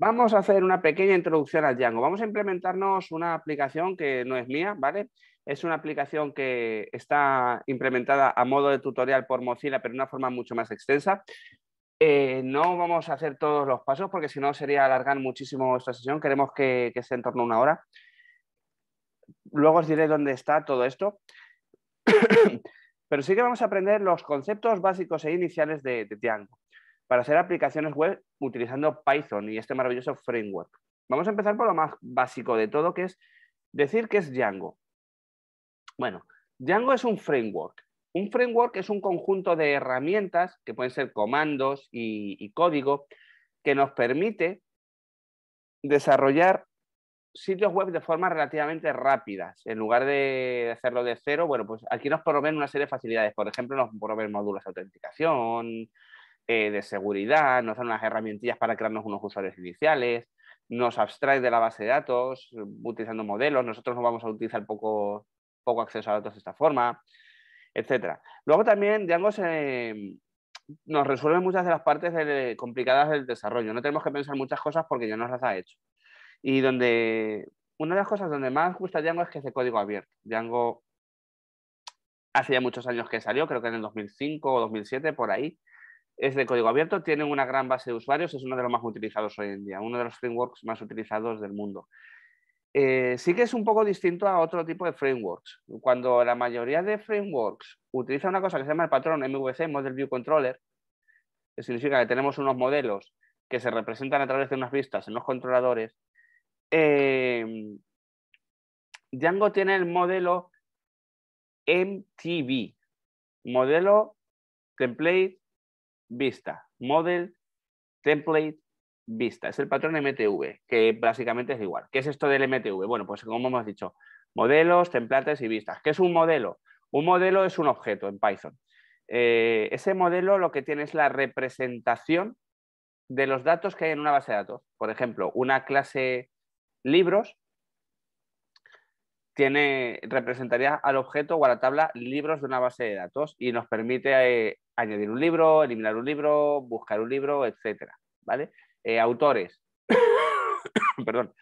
Vamos a hacer una pequeña introducción al Django. Vamos a implementarnos una aplicación que no es mía, ¿vale? Es una aplicación que está implementada a modo de tutorial por Mozilla, pero de una forma mucho más extensa. No vamos a hacer todos los pasos porque si no sería alargar muchísimo esta sesión. Queremos que sea en torno a 1 hora. Luego os diré dónde está todo esto. Pero sí que vamos a aprender los conceptos básicos e iniciales de Django para hacer aplicaciones web utilizando Python y este maravilloso framework. Vamos a empezar por lo más básico de todo, que es decir qué es Django. Bueno, Django es un framework. Un framework es un conjunto de herramientas, que pueden ser comandos y código, que nos permite desarrollar sitios web de forma relativamente rápidas. En lugar de hacerlo de cero, bueno, pues aquí nos proveen una serie de facilidades. Por ejemplo, nos proveen módulos de autenticación, de seguridad, nos dan unas herramientillas para crearnos unos usuarios iniciales, nos abstrae de la base de datos utilizando modelos, nosotros no vamos a utilizar poco acceso a datos de esta forma, etc. Luego también Django nos resuelve muchas de las partes complicadas del desarrollo. No tenemos que pensar muchas cosas porque ya nos las ha hecho. Y una de las cosas donde más gusta Django es que es de código abierto. Django hace ya muchos años que salió, creo que en el 2005 o 2007, por ahí. Es de código abierto, tiene una gran base de usuarios, es uno de los más utilizados hoy en día, uno de los frameworks más utilizados del mundo. Sí que es un poco distinto a otro tipo de frameworks. Cuando la mayoría de frameworks utiliza una cosa que se llama el patrón MVC, Model View Controller, que significa que tenemos unos modelos que se representan a través de unas vistas en los controladores, Django tiene el modelo MTV, modelo Template Vista, Model Template Vista. Es el patrón MTV, que básicamente es igual. ¿Qué es esto del MTV? Bueno, pues como hemos dicho, modelos, templates y vistas. ¿Qué es un modelo? Un modelo es un objeto en Python. Ese modelo lo que tiene es la representación de los datos que hay en una base de datos. Por ejemplo, una clase libros representaría al objeto o a la tabla libros de una base de datos y nos permite añadir un libro, eliminar un libro, buscar un libro, etcétera, ¿vale? Autores. Perdón.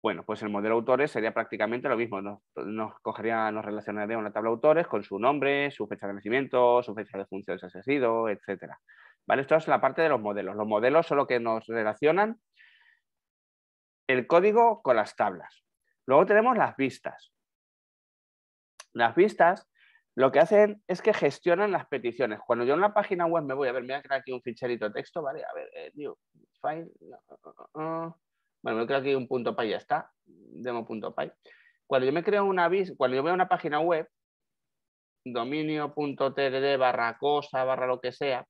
Bueno, pues el modelo autores sería prácticamente lo mismo. Nos relacionaría una tabla de autores con su nombre, su fecha de nacimiento, su fecha de función si ha sido, etcétera. ¿Vale? Esto es la parte de los modelos. Los modelos son lo que nos relacionan el código con las tablas. Luego tenemos las vistas. Las vistas lo que hacen es que gestionan las peticiones. Cuando yo en una página web me voy a crear aquí un ficherito de texto, ¿vale? A ver, new file. Bueno, me creo aquí un .py, ya está. Demo.py. Cuando yo me creo cuando yo veo una página web, dominio.tdd/cosa/ lo que sea,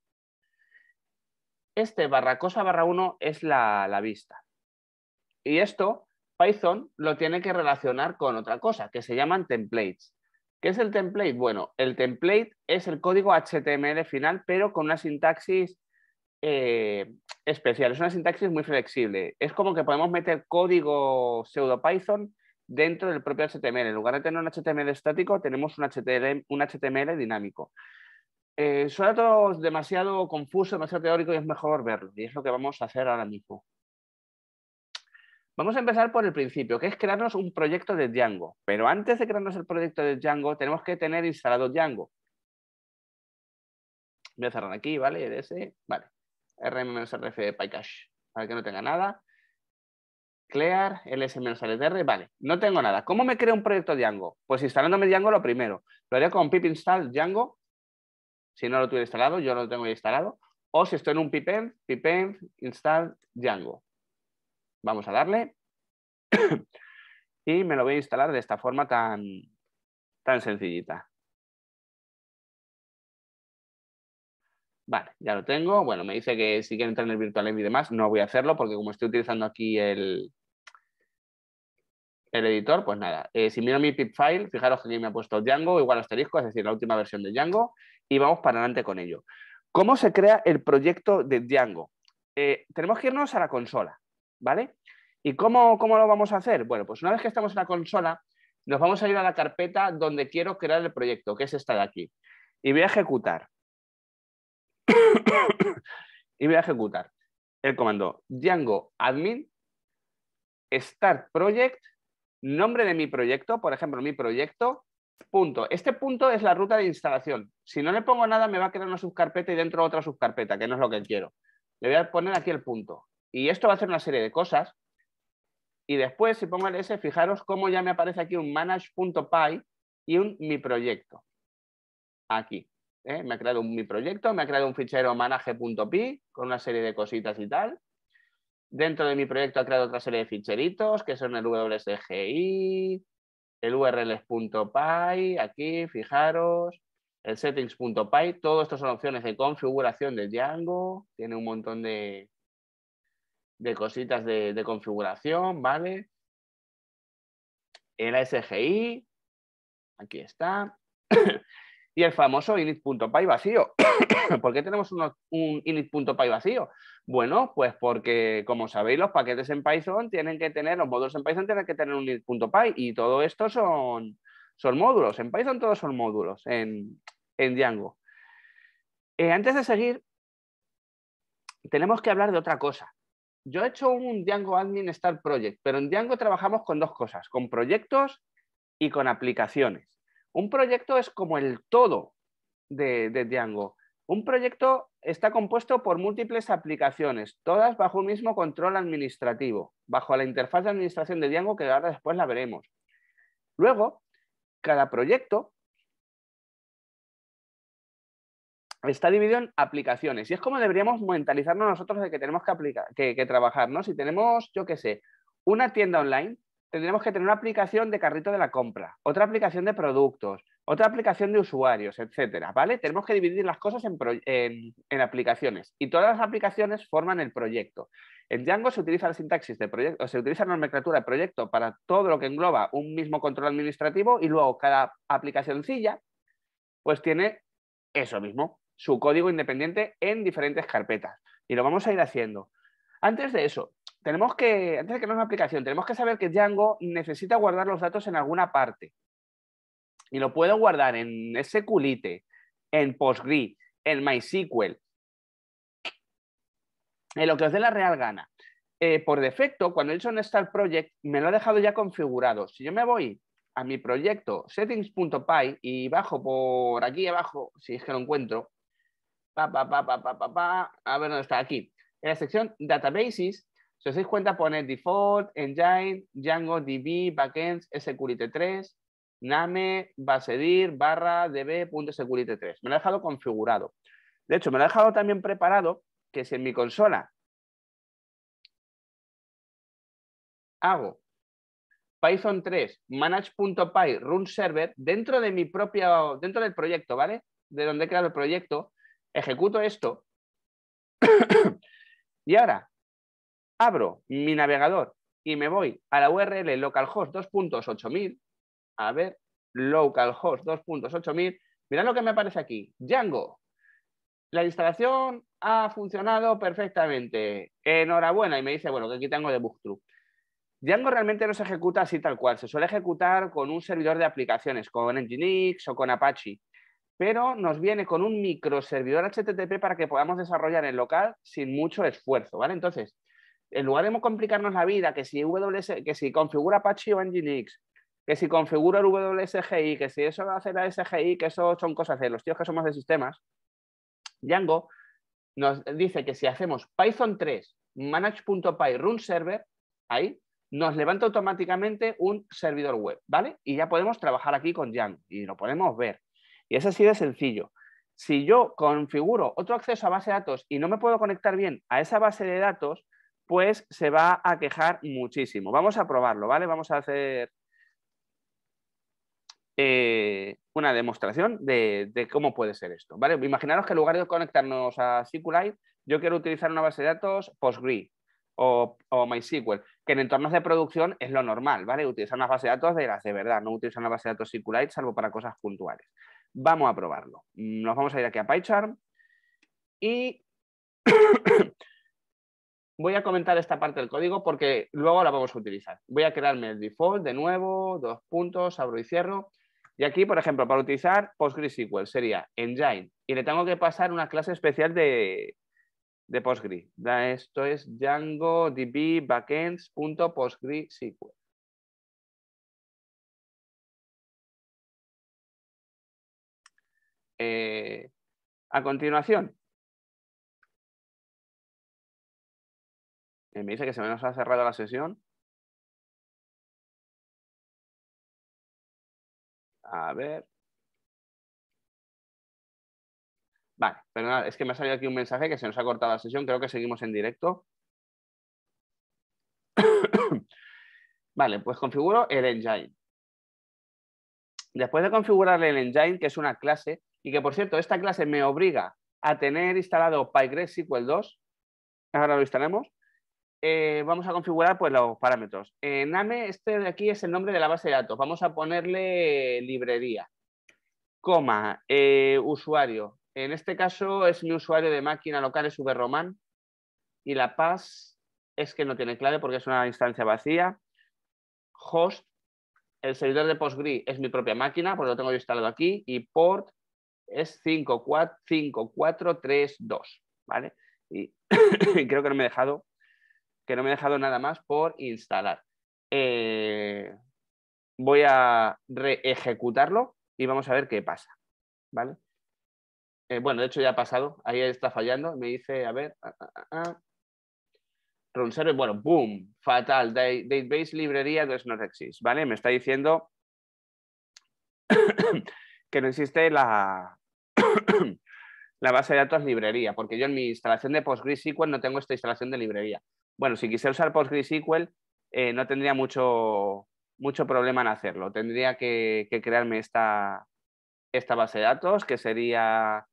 /cosa/1 es la vista. Y esto Python lo tiene que relacionar con otra cosa, que se llaman templates. ¿Qué es el template? Bueno, el template es el código HTML final, pero con una sintaxis especial. Es una sintaxis muy flexible. Es como que podemos meter código pseudo Python dentro del propio HTML. En lugar de tener un HTML estático, tenemos un HTML dinámico. Suena todo demasiado confuso, demasiado teórico y es mejor verlo. Y es lo que vamos a hacer ahora mismo. Vamos a empezar por el principio, que es crearnos un proyecto de Django. Pero antes de crearnos el proyecto de Django, tenemos que tener instalado Django. Voy a cerrar aquí, ¿vale? EDS, vale. rm-rf de PyCache, para que no tenga nada. Clear, ls-ltr, vale. No tengo nada. ¿Cómo me creo un proyecto Django? Pues instalándome Django lo primero. Lo haré con pip install Django. Si no lo tuviera instalado, yo lo tengo instalado. O si estoy en un pipenv install Django. Vamos a darle. Y me lo voy a instalar de esta forma tan sencillita. Vale, ya lo tengo. Bueno, me dice que si quiero entrar en el virtualenv y demás, no voy a hacerlo porque como estoy utilizando aquí el editor, pues nada. Si miro mi pip file, fijaros que aquí me ha puesto Django igual asterisco, es decir, la última versión de Django, y vamos para adelante con ello. ¿Cómo se crea el proyecto de Django? Tenemos que irnos a la consola, ¿vale? ¿Y cómo lo vamos a hacer? Bueno, pues una vez que estamos en la consola, nos vamos a ir a la carpeta donde quiero crear el proyecto, que es esta de aquí. Y voy a ejecutar. el comando Django admin start project, nombre de mi proyecto, por ejemplo, mi proyecto, punto. Este punto es la ruta de instalación. Si no le pongo nada, me va a crear una subcarpeta y dentro otra subcarpeta, que no es lo que quiero. Le voy a poner aquí el punto. Y esto va a hacer una serie de cosas. Y después, si pongo el S, fijaros cómo ya me aparece aquí un manage.py y un mi proyecto. Aquí. Me ha creado mi proyecto, me ha creado un fichero manage.py con una serie de cositas y tal. Dentro de mi proyecto ha creado otra serie de ficheritos que son el WSGI, el urls.py, aquí, fijaros, el settings.py. Todo esto son opciones de configuración de Django. Tiene un montón de cositas de configuración, ¿vale? El ASGI, aquí está. Y el famoso init.py vacío. ¿Por qué tenemos un init.py vacío? Bueno, pues porque, como sabéis, los paquetes en Python tienen que tener, los módulos en Python tienen que tener un init.py y todo esto son módulos. En Python todos son módulos, en Django. Antes de seguir, tenemos que hablar de otra cosa. Yo he hecho un Django Admin Start Project, pero en Django trabajamos con dos cosas, con proyectos y con aplicaciones. Un proyecto es como el todo de Django. Un proyecto está compuesto por múltiples aplicaciones, todas bajo un mismo control administrativo, bajo la interfaz de administración de Django, que ahora después la veremos. Luego, cada proyecto está dividido en aplicaciones y es como deberíamos mentalizarnos nosotros de que tenemos que trabajar, ¿no? Si tenemos, yo qué sé, una tienda online, tendremos que tener una aplicación de carrito de la compra, otra aplicación de productos, otra aplicación de usuarios, etcétera, ¿vale? Tenemos que dividir las cosas en aplicaciones y todas las aplicaciones forman el proyecto. En Django se utiliza la sintaxis de proyecto, se utiliza la nomenclatura de proyecto para todo lo que engloba un mismo control administrativo y luego cada aplicacioncilla pues tiene eso mismo, su código independiente en diferentes carpetas. Y lo vamos a ir haciendo. Antes de eso, antes de crear una aplicación, tenemos que saber que Django necesita guardar los datos en alguna parte. Y lo puedo guardar en SQLite, en Postgre, en MySQL, en lo que os dé la real gana. Por defecto, cuando he hecho un Start Project, me lo he dejado ya configurado. Si yo me voy a mi proyecto settings.py y bajo por aquí abajo, si es que lo encuentro, a ver dónde está, aquí, en la sección Databases, si os dais cuenta pone Default, Engine, Django, DB, Backends, SQLite 3, Name, basedir, db.sqlite 3. Me lo he dejado configurado. De hecho, me lo he dejado también preparado que si en mi consola hago Python 3 manage.py run server dentro de dentro del proyecto, ¿vale? De donde he creado el proyecto, ejecuto esto y ahora abro mi navegador y me voy a la URL localhost 2.8000, a ver, localhost 2.8000, mirad lo que me aparece aquí, Django. La instalación ha funcionado perfectamente, enhorabuena, y me dice, bueno, que aquí tengo debug true. Django realmente no se ejecuta así tal cual, se suele ejecutar con un servidor de aplicaciones, con Nginx o con Apache, pero nos viene con un microservidor HTTP para que podamos desarrollar en local sin mucho esfuerzo, ¿vale? Entonces, en lugar de complicarnos la vida, que si configura Apache o Nginx, que si configura el WSGI, que si eso va a hacer la SGI, que eso son cosas de los tíos que somos de sistemas, Django nos dice que si hacemos Python 3 manage.py run server, ahí nos levanta automáticamente un servidor web, ¿vale? Y ya podemos trabajar aquí con Django y lo podemos ver. Y es así de sencillo. Si yo configuro otro acceso a base de datos y no me puedo conectar bien a esa base de datos, pues se va a quejar muchísimo. Vamos a probarlo, ¿vale? Vamos a hacer una demostración de cómo puede ser esto, ¿vale? Imaginaros que en lugar de conectarnos a SQLite, yo quiero utilizar una base de datos Postgre o MySQL, que en entornos de producción es lo normal, ¿vale? Utilizar una base de datos de las de verdad, no utilizar una base de datos SQLite salvo para cosas puntuales. Vamos a probarlo. Nos vamos a ir aquí a PyCharm y voy a comentar esta parte del código porque luego la vamos a utilizar. Voy a crearme el default de nuevo, 2 puntos, abro y cierro. Y aquí, por ejemplo, para utilizar PostgreSQL sería Engine y le tengo que pasar una clase especial de de Postgre. Esto es Django DB backends.postgresql. A continuación, me dice que se nos ha cerrado la sesión. A ver. Vale, pero nada, es que me ha salido aquí un mensaje que se nos ha cortado la sesión. Creo que seguimos en directo. Vale, pues configuro el engine. Después de configurar el engine, que es una clase, y que por cierto, esta clase me obliga a tener instalado PyGreSQL 2, ahora lo instalamos, vamos a configurar pues, los parámetros. Name, este de aquí es el nombre de la base de datos. Vamos a ponerle librería, coma, usuario. En este caso es mi usuario de máquina local, es VRoman, y la pass es que no tiene clave porque es una instancia vacía. Host, el servidor de Postgre es mi propia máquina, porque lo tengo yo instalado aquí, y port es 5432, ¿vale? Y creo que no me he dejado nada más por instalar. Voy a reejecutarlo y vamos a ver qué pasa, ¿vale? Bueno, de hecho ya ha pasado, ahí está fallando, me dice, a ver, run server, bueno, boom, fatal, database librería does not exist, ¿vale? Me está diciendo que no existe la base de datos librería, porque yo en mi instalación de PostgreSQL no tengo esta instalación de librería. Bueno, si quisiera usar PostgreSQL no tendría mucho problema en hacerlo. Tendría que crearme esta base de datos, que sería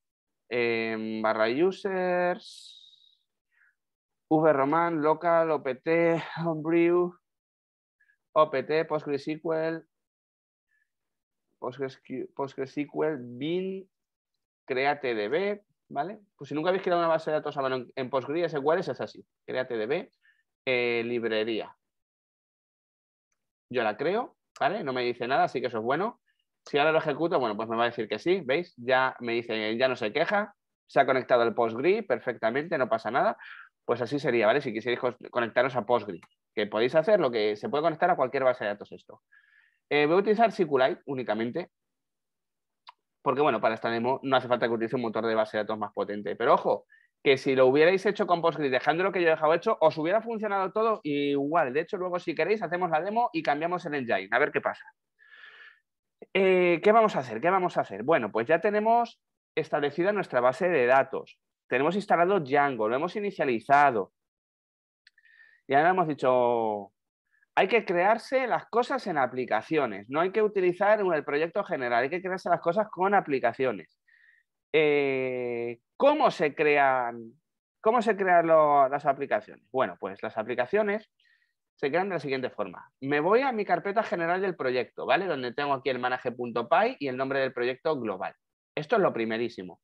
/users, VRoman, local, opt, homebrew, opt, PostgreSQL, bin, createdb, ¿vale? Pues si nunca habéis creado una base de datos a mano en PostgreSQL es así, createdb, librería. Yo la creo, ¿vale? No me dice nada, así que eso es bueno. Si ahora lo ejecuto, bueno, pues me va a decir que sí, ¿veis? Ya me dice, ya no se queja, se ha conectado el Postgre perfectamente, no pasa nada. Pues así sería, ¿vale? Si quisierais conectaros a Postgre, que podéis hacer lo que se puede conectar a cualquier base de datos esto. Voy a utilizar SQLite únicamente, porque bueno, para esta demo no hace falta que utilice un motor de base de datos más potente. Pero ojo, que si lo hubierais hecho con Postgre, dejando lo que yo he dejado hecho, os hubiera funcionado todo igual. De hecho, luego si queréis hacemos la demo y cambiamos el engine, a ver qué pasa. ¿Qué vamos a hacer? ¿Qué vamos a hacer? Bueno, pues ya tenemos establecida nuestra base de datos. Tenemos instalado Django, lo hemos inicializado. Y ahora hemos dicho, hay que crearse las cosas en aplicaciones, no hay que utilizar el proyecto general, hay que crearse las cosas con aplicaciones. ¿Cómo se crean las aplicaciones? Bueno, pues las aplicaciones se crean de la siguiente forma. Me voy a mi carpeta general del proyecto, ¿vale? Donde tengo aquí el manage.py y el nombre del proyecto global. Esto es lo primerísimo.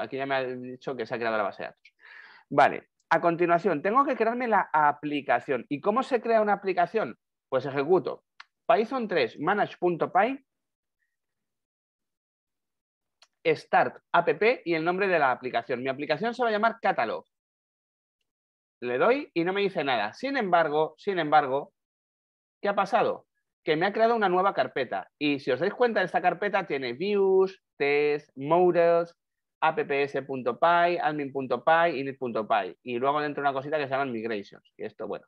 Aquí ya me ha dicho que se ha creado la base de datos. Vale, a continuación tengo que crearme la aplicación. ¿Y cómo se crea una aplicación? Pues ejecuto Python 3 manage.py start app y el nombre de la aplicación. Mi aplicación se va a llamar Catalog. Le doy y no me dice nada. Sin embargo, ¿qué ha pasado? Que me ha creado una nueva carpeta. Y si os dais cuenta, esta carpeta tiene views, test, models, apps.py, admin.py, init.py. Y luego dentro una cosita que se llaman migrations. Y esto, bueno,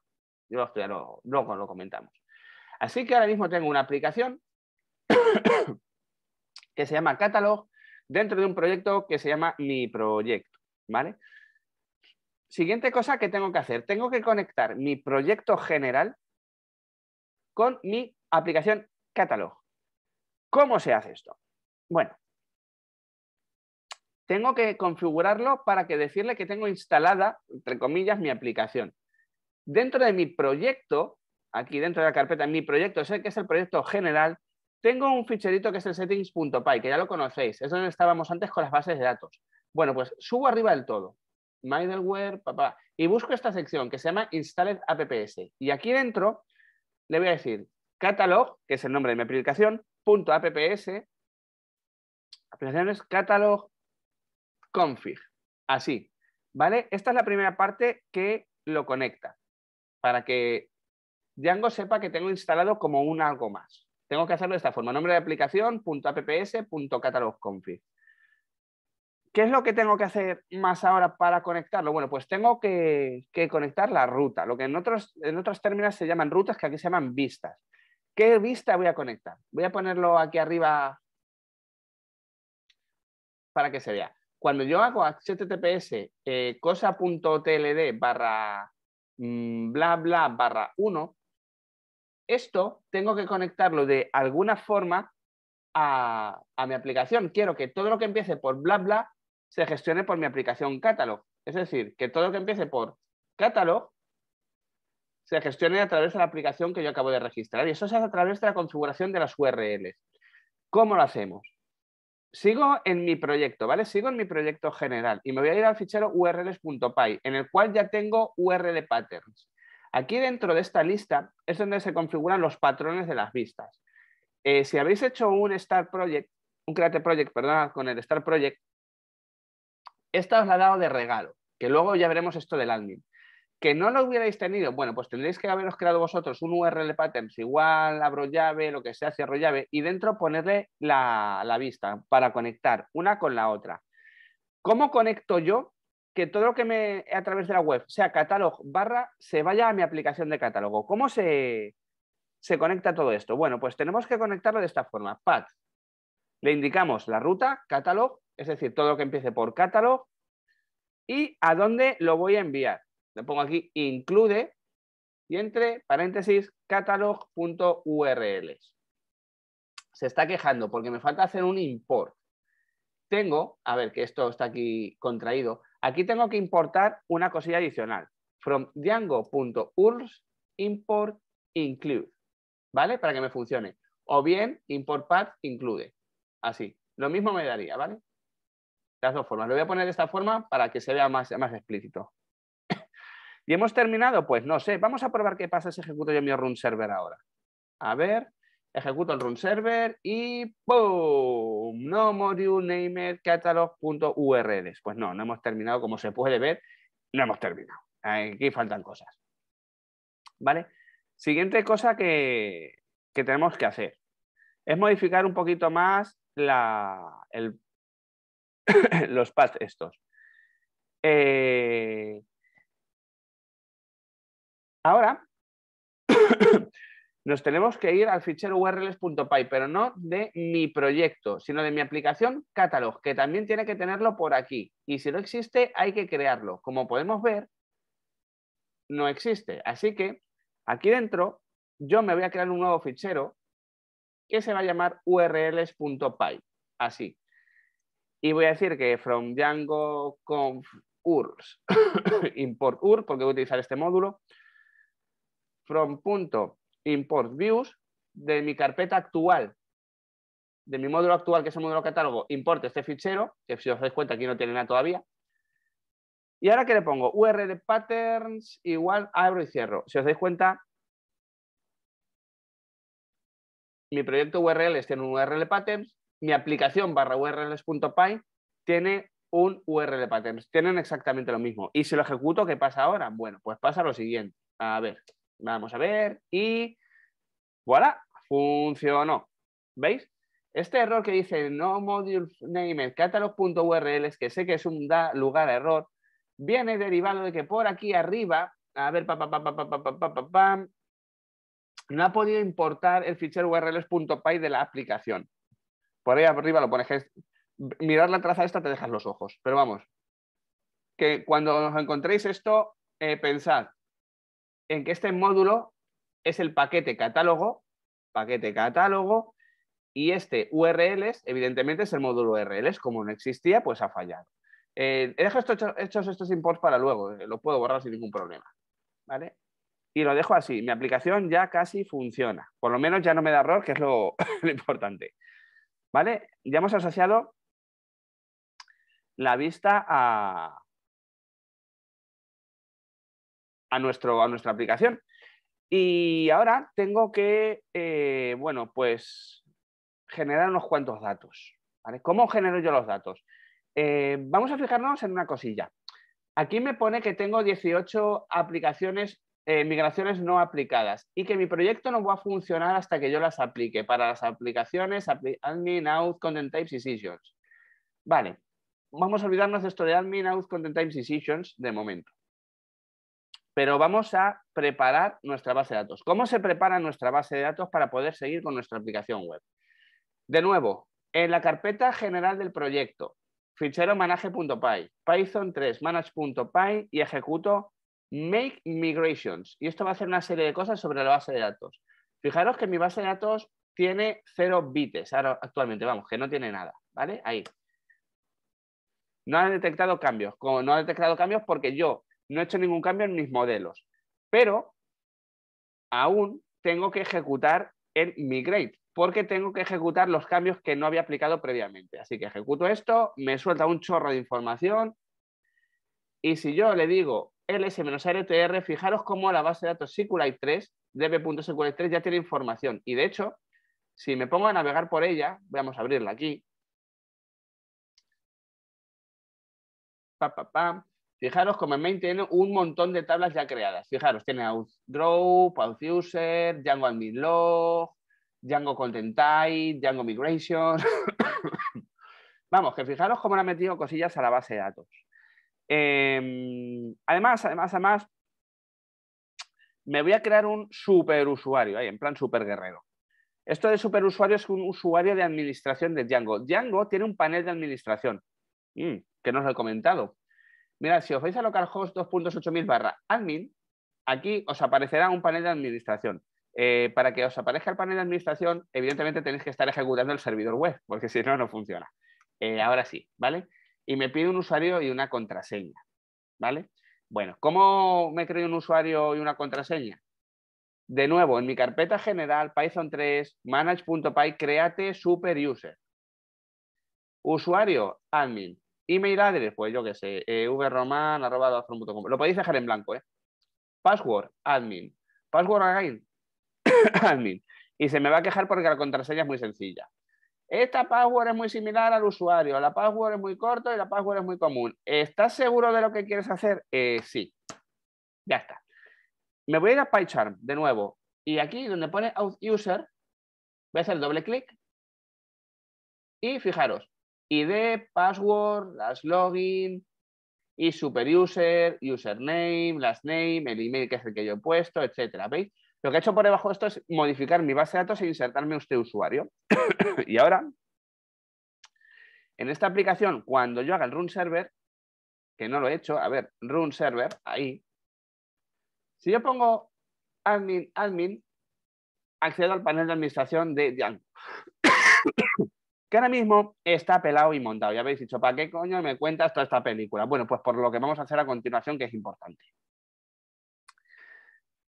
luego lo comentamos. Así que ahora mismo tengo una aplicación que se llama Catalog dentro de un proyecto que se llama Mi Proyecto, ¿vale? Siguiente cosa que tengo que hacer. Tengo que conectar mi proyecto general con mi aplicación Catalog. ¿Cómo se hace esto? Bueno, tengo que configurarlo para que decirle que tengo instalada, entre comillas, mi aplicación. Dentro de mi proyecto, aquí dentro de la carpeta, mi proyecto, sé que es el proyecto general, tengo un ficherito que es el settings.py, que ya lo conocéis, es donde estábamos antes con las bases de datos. Bueno, pues subo arriba del todo, middleware, y busco esta sección que se llama Installed Apps. Y aquí dentro le voy a decir catalog, que es el nombre de mi aplicación, .apps, aplicaciones catalog config, así. ¿vale? Esta es la primera parte que lo conecta, para que Django sepa que tengo instalado como un algo más. Tengo que hacerlo de esta forma, nombre de aplicación, .apps.catalogconfig. ¿Qué es lo que tengo que hacer más ahora para conectarlo? Bueno, pues tengo que conectar la ruta, lo que en otros términos se llaman rutas, que aquí se llaman vistas. ¿Qué vista voy a conectar? Voy a ponerlo aquí arriba para que se vea. Cuando yo hago https cosa.tld barra bla bla barra 1, esto tengo que conectarlo de alguna forma a mi aplicación. Quiero que todo lo que empiece por bla bla se gestione por mi aplicación Catalog. Es decir, que todo lo que empiece por Catalog se gestione a través de la aplicación que yo acabo de registrar. Y eso se hace a través de la configuración de las URLs. ¿Cómo lo hacemos? Sigo en mi proyecto, ¿vale? Sigo en mi proyecto general y me voy a ir al fichero urls.py, en el cual ya tengo URL patterns. Aquí dentro de esta lista es donde se configuran los patrones de las vistas. Si habéis hecho un Start Project, un Create Project, perdón, con el Start Project, esta os la he dado de regalo, que luego ya veremos esto del admin. Que no lo hubierais tenido, bueno, pues tendréis que haberos creado vosotros un URL patterns igual, abro llave, lo que sea, cierro llave, y dentro ponerle la vista para conectar una con la otra. ¿Cómo conecto yo que todo lo que a través de la web sea catálogo barra se vaya a mi aplicación de catálogo? ¿Cómo se conecta todo esto? Bueno, pues tenemos que conectarlo de esta forma. Path. Le indicamos la ruta, catalog, es decir, todo lo que empiece por catalog, y a dónde lo voy a enviar. Le pongo aquí include y entre paréntesis catalog.urls. Se está quejando porque me falta hacer un import. Tengo, a ver que esto está aquí contraído, aquí tengo que importar una cosilla adicional. From django.urls import include, ¿vale? Para que me funcione. O bien import path include. Así. Lo mismo me daría, ¿vale? Las dos formas. Lo voy a poner de esta forma para que se vea más explícito. ¿Y hemos terminado? Pues no sé. Vamos a probar qué pasa si ejecuto yo mi run server ahora. A ver, ejecuto el run server y ¡pum! No module named catalog.urls. Pues no hemos terminado. Como se puede ver, no hemos terminado. Aquí faltan cosas. ¿Vale? Siguiente cosa que tenemos que hacer es modificar un poquito más los paths estos. Ahora nos tenemos que ir al fichero urls.py, pero no de mi proyecto, sino de mi aplicación Catalog, que también tiene que tenerlo por aquí. Y si no existe, hay que crearlo. Como podemos ver, no existe. Así que aquí dentro yo me voy a crear un nuevo fichero que se va a llamar urls.py. Así. Y voy a decir que from Django conf urs import ur, porque voy a utilizar este módulo, from import views de mi carpeta actual, de mi módulo actual, que es el módulo catálogo, importe este fichero, que si os dais cuenta aquí no tiene nada todavía. Y ahora que le pongo URL patterns igual abro y cierro. Si os dais cuenta, mi proyecto URLs tiene un URL patterns, mi aplicación barra urls.py tiene un URL patterns. Tienen exactamente lo mismo. Y si lo ejecuto, ¿qué pasa ahora? Bueno, pues pasa lo siguiente. A ver, vamos a ver y voilà, funcionó. ¿Veis? Este error que dice no module name catalog.urls, que sé que es un lugar a error, viene derivado de que por aquí arriba, a ver, no ha podido importar el fichero urls.py de la aplicación. Por ahí arriba lo pones. Mirar la traza esta te dejas los ojos. Pero vamos, que cuando os encontréis esto, pensad en que este módulo es el paquete catálogo, y este URLs, evidentemente, es el módulo URLs. Como no existía, pues ha fallado. He dejado hechos estos imports para luego, lo puedo borrar sin ningún problema. ¿Vale? Y lo dejo así. Mi aplicación ya casi funciona. Por lo menos ya no me da error, que es lo importante. ¿Vale? Ya hemos asociado la vista a nuestra aplicación. Y ahora tengo que, bueno, pues generar unos cuantos datos. ¿Vale? ¿Cómo genero yo los datos? Vamos a fijarnos en una cosilla. Aquí me pone que tengo 18 aplicaciones, migraciones no aplicadas y que mi proyecto no va a funcionar hasta que yo las aplique para las aplicaciones admin, out, content types y sessions. Vale, vamos a olvidarnos de esto de admin, out, content types y sessions de momento. Pero vamos a preparar nuestra base de datos. ¿Cómo se prepara nuestra base de datos para poder seguir con nuestra aplicación web? De nuevo, en la carpeta general del proyecto, fichero manage.py, Python 3, manage.py y ejecuto make migrations. Y esto va a hacer una serie de cosas sobre la base de datos. Fijaros que mi base de datos tiene 0 bits ahora, actualmente, vamos, que no tiene nada, ¿vale? Ahí. No ha detectado cambios. Como no ha detectado cambios porque yo no he hecho ningún cambio en mis modelos. Pero aún tengo que ejecutar el migrate, porque tengo que ejecutar los cambios que no había aplicado previamente. Así que ejecuto esto, me suelta un chorro de información y si yo le digo ls-rtr, fijaros cómo la base de datos SQLite 3, db.sqlite 3 ya tiene información. Y de hecho, si me pongo a navegar por ella, vamos a abrirla aquí. Fijaros como en main tiene un montón de tablas ya creadas. Fijaros, tiene auth-group, auth-user, Django admin log, Django content type, Django migration. Vamos, que fijaros cómo le ha metido cosillas a la base de datos. Además, me voy a crear un superusuario, en plan super guerrero. Esto de superusuario es un usuario de administración de Django. Django tiene un panel de administración, que no os lo he comentado. Mirad, si os vais a localhost 2.8000/admin, aquí os aparecerá un panel de administración. Para que os aparezca el panel de administración, evidentemente tenéis que estar ejecutando el servidor web, porque si no, no funciona. Ahora sí, ¿vale? Y me pide un usuario y una contraseña, ¿vale? Bueno, ¿cómo me creo un usuario y una contraseña? De nuevo, en mi carpeta general, Python 3, manage.py, create superuser. Usuario, admin. Email address, pues yo qué sé, vroman@dazón.com. Lo podéis dejar en blanco, ¿eh? Password, admin. Password again, admin. Y se me va a quejar porque la contraseña es muy sencilla. Esta password es muy similar al usuario, la password es muy corta y la password es muy común. ¿Estás seguro de lo que quieres hacer? Sí. Ya está. Me voy a ir a PyCharm de nuevo. Y aquí donde pone auth-user, voy a hacer doble clic. Y fijaros, ID, password, las login y superuser, username, last name, el email que es el que yo he puesto, etcétera. ¿Veis? Lo que he hecho por debajo de esto es modificar mi base de datos e insertarme este usuario. Y ahora, en esta aplicación, cuando yo haga el run server, que no lo he hecho, a ver, run server, ahí. Si yo pongo admin, accedo al panel de administración de Django. Que ahora mismo está pelado y montado. Ya habéis dicho, ¿para qué coño me cuentas toda esta película? Bueno, pues por lo que vamos a hacer a continuación, que es importante.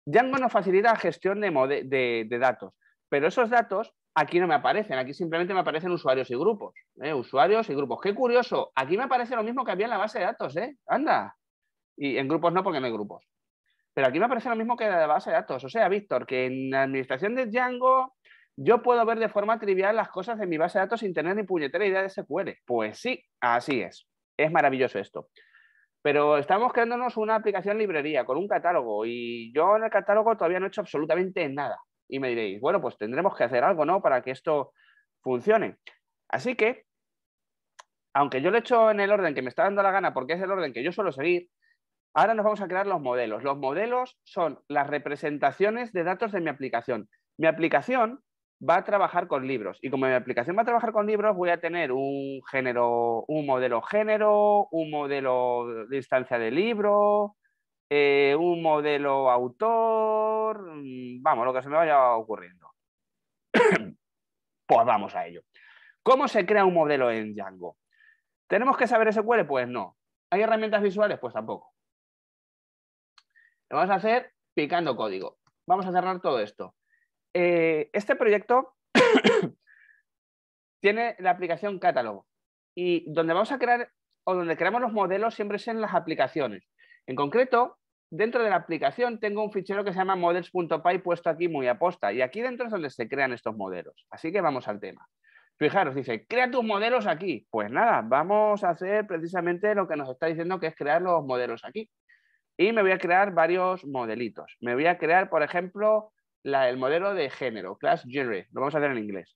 Django nos facilita la gestión de datos, pero esos datos aquí no me aparecen, aquí simplemente me aparecen usuarios y grupos. Usuarios y grupos. Qué curioso, aquí me aparece lo mismo que había en la base de datos, anda. Y en grupos no, porque no hay grupos. Pero aquí me aparece lo mismo que en la base de datos. O sea, Víctor, que en la administración de Django yo puedo ver de forma trivial las cosas de mi base de datos sin tener ni puñetera idea de SQL. Pues sí, así es. Es maravilloso esto. Pero estamos creándonos una aplicación librería con un catálogo y yo en el catálogo todavía no he hecho absolutamente nada. Y me diréis, bueno, pues tendremos que hacer algo, ¿no? Para que esto funcione. Así que, aunque yo lo he hecho en el orden que me está dando la gana, porque es el orden que yo suelo seguir, ahora nos vamos a crear los modelos. Los modelos son las representaciones de datos de mi aplicación. Mi aplicación va a trabajar con libros y como mi aplicación va a trabajar con libros voy a tener un género, un modelo género, un modelo de instancia de libro, un modelo autor, vamos, lo que se me vaya ocurriendo. Pues vamos a ello. ¿Cómo se crea un modelo en Django? ¿Tenemos que saber SQL? Pues no. ¿Hay herramientas visuales? Pues tampoco. Lo vamos a hacer picando código. Vamos a cerrar todo esto. Este proyecto tiene la aplicación catálogo y donde vamos a crear o donde creamos los modelos siempre es en las aplicaciones. En concreto, dentro de la aplicación tengo un fichero que se llama models.py puesto aquí muy aposta y aquí dentro es donde se crean estos modelos. Así que vamos al tema. Fijaros, dice, crea tus modelos aquí. Pues nada, vamos a hacer precisamente lo que nos está diciendo, que es crear los modelos aquí. Y me voy a crear varios modelitos. Me voy a crear, por ejemplo, el modelo de género, class generate. Lo vamos a hacer en inglés.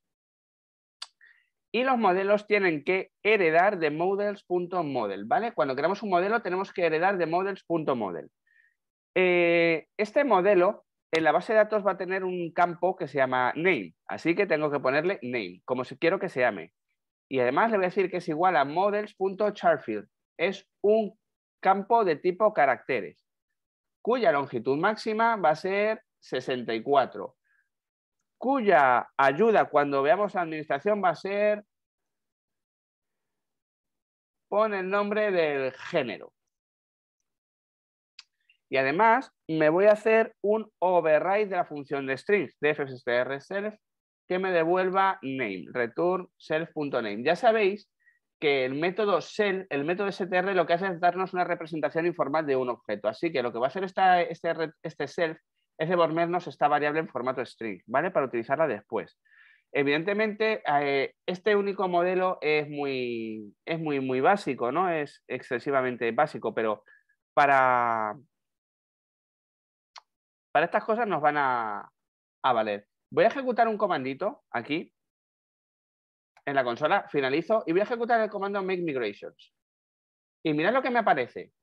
Y los modelos tienen que heredar de models.model, ¿vale? Cuando creamos un modelo tenemos que heredar de models.model. Este modelo en la base de datos va a tener un campo que se llama name, así que tengo que ponerle name, como si quiero que se llame. Y además le voy a decir que es igual a models.charfield. Es un campo de tipo caracteres, cuya longitud máxima va a ser 64, cuya ayuda cuando veamos la administración va a ser, pon el nombre del género. Y además me voy a hacer un override de la función de strings de fstrself que me devuelva name, return self.name. Ya sabéis que el método self, el método str, lo que hace es darnos una representación informal de un objeto. Así que lo que va a hacer este self es devolvernos esta variable en formato string, ¿vale? Para utilizarla después. Evidentemente, este único modelo es muy básico, ¿no? Es excesivamente básico, pero para estas cosas nos van a valer. Voy a ejecutar un comandito aquí en la consola, finalizo y voy a ejecutar el comando make migrations. Y mirad lo que me aparece.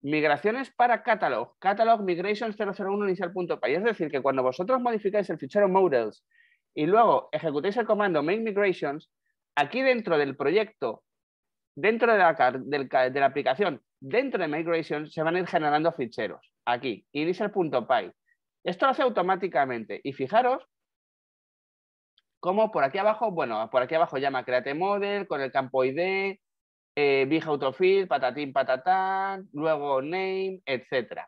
Migraciones para catalog, catalog migrations 001 inicial.py. Es decir, que cuando vosotros modificáis el fichero models y luego ejecutéis el comando make migrations, aquí dentro del proyecto, dentro de la aplicación, dentro de migrations, se van a ir generando ficheros. Aquí, initial.py. Esto lo hace automáticamente. Y fijaros cómo por aquí abajo, bueno, por aquí abajo llama create model con el campo ID, big autofill, patatín, patatán, luego name, etc.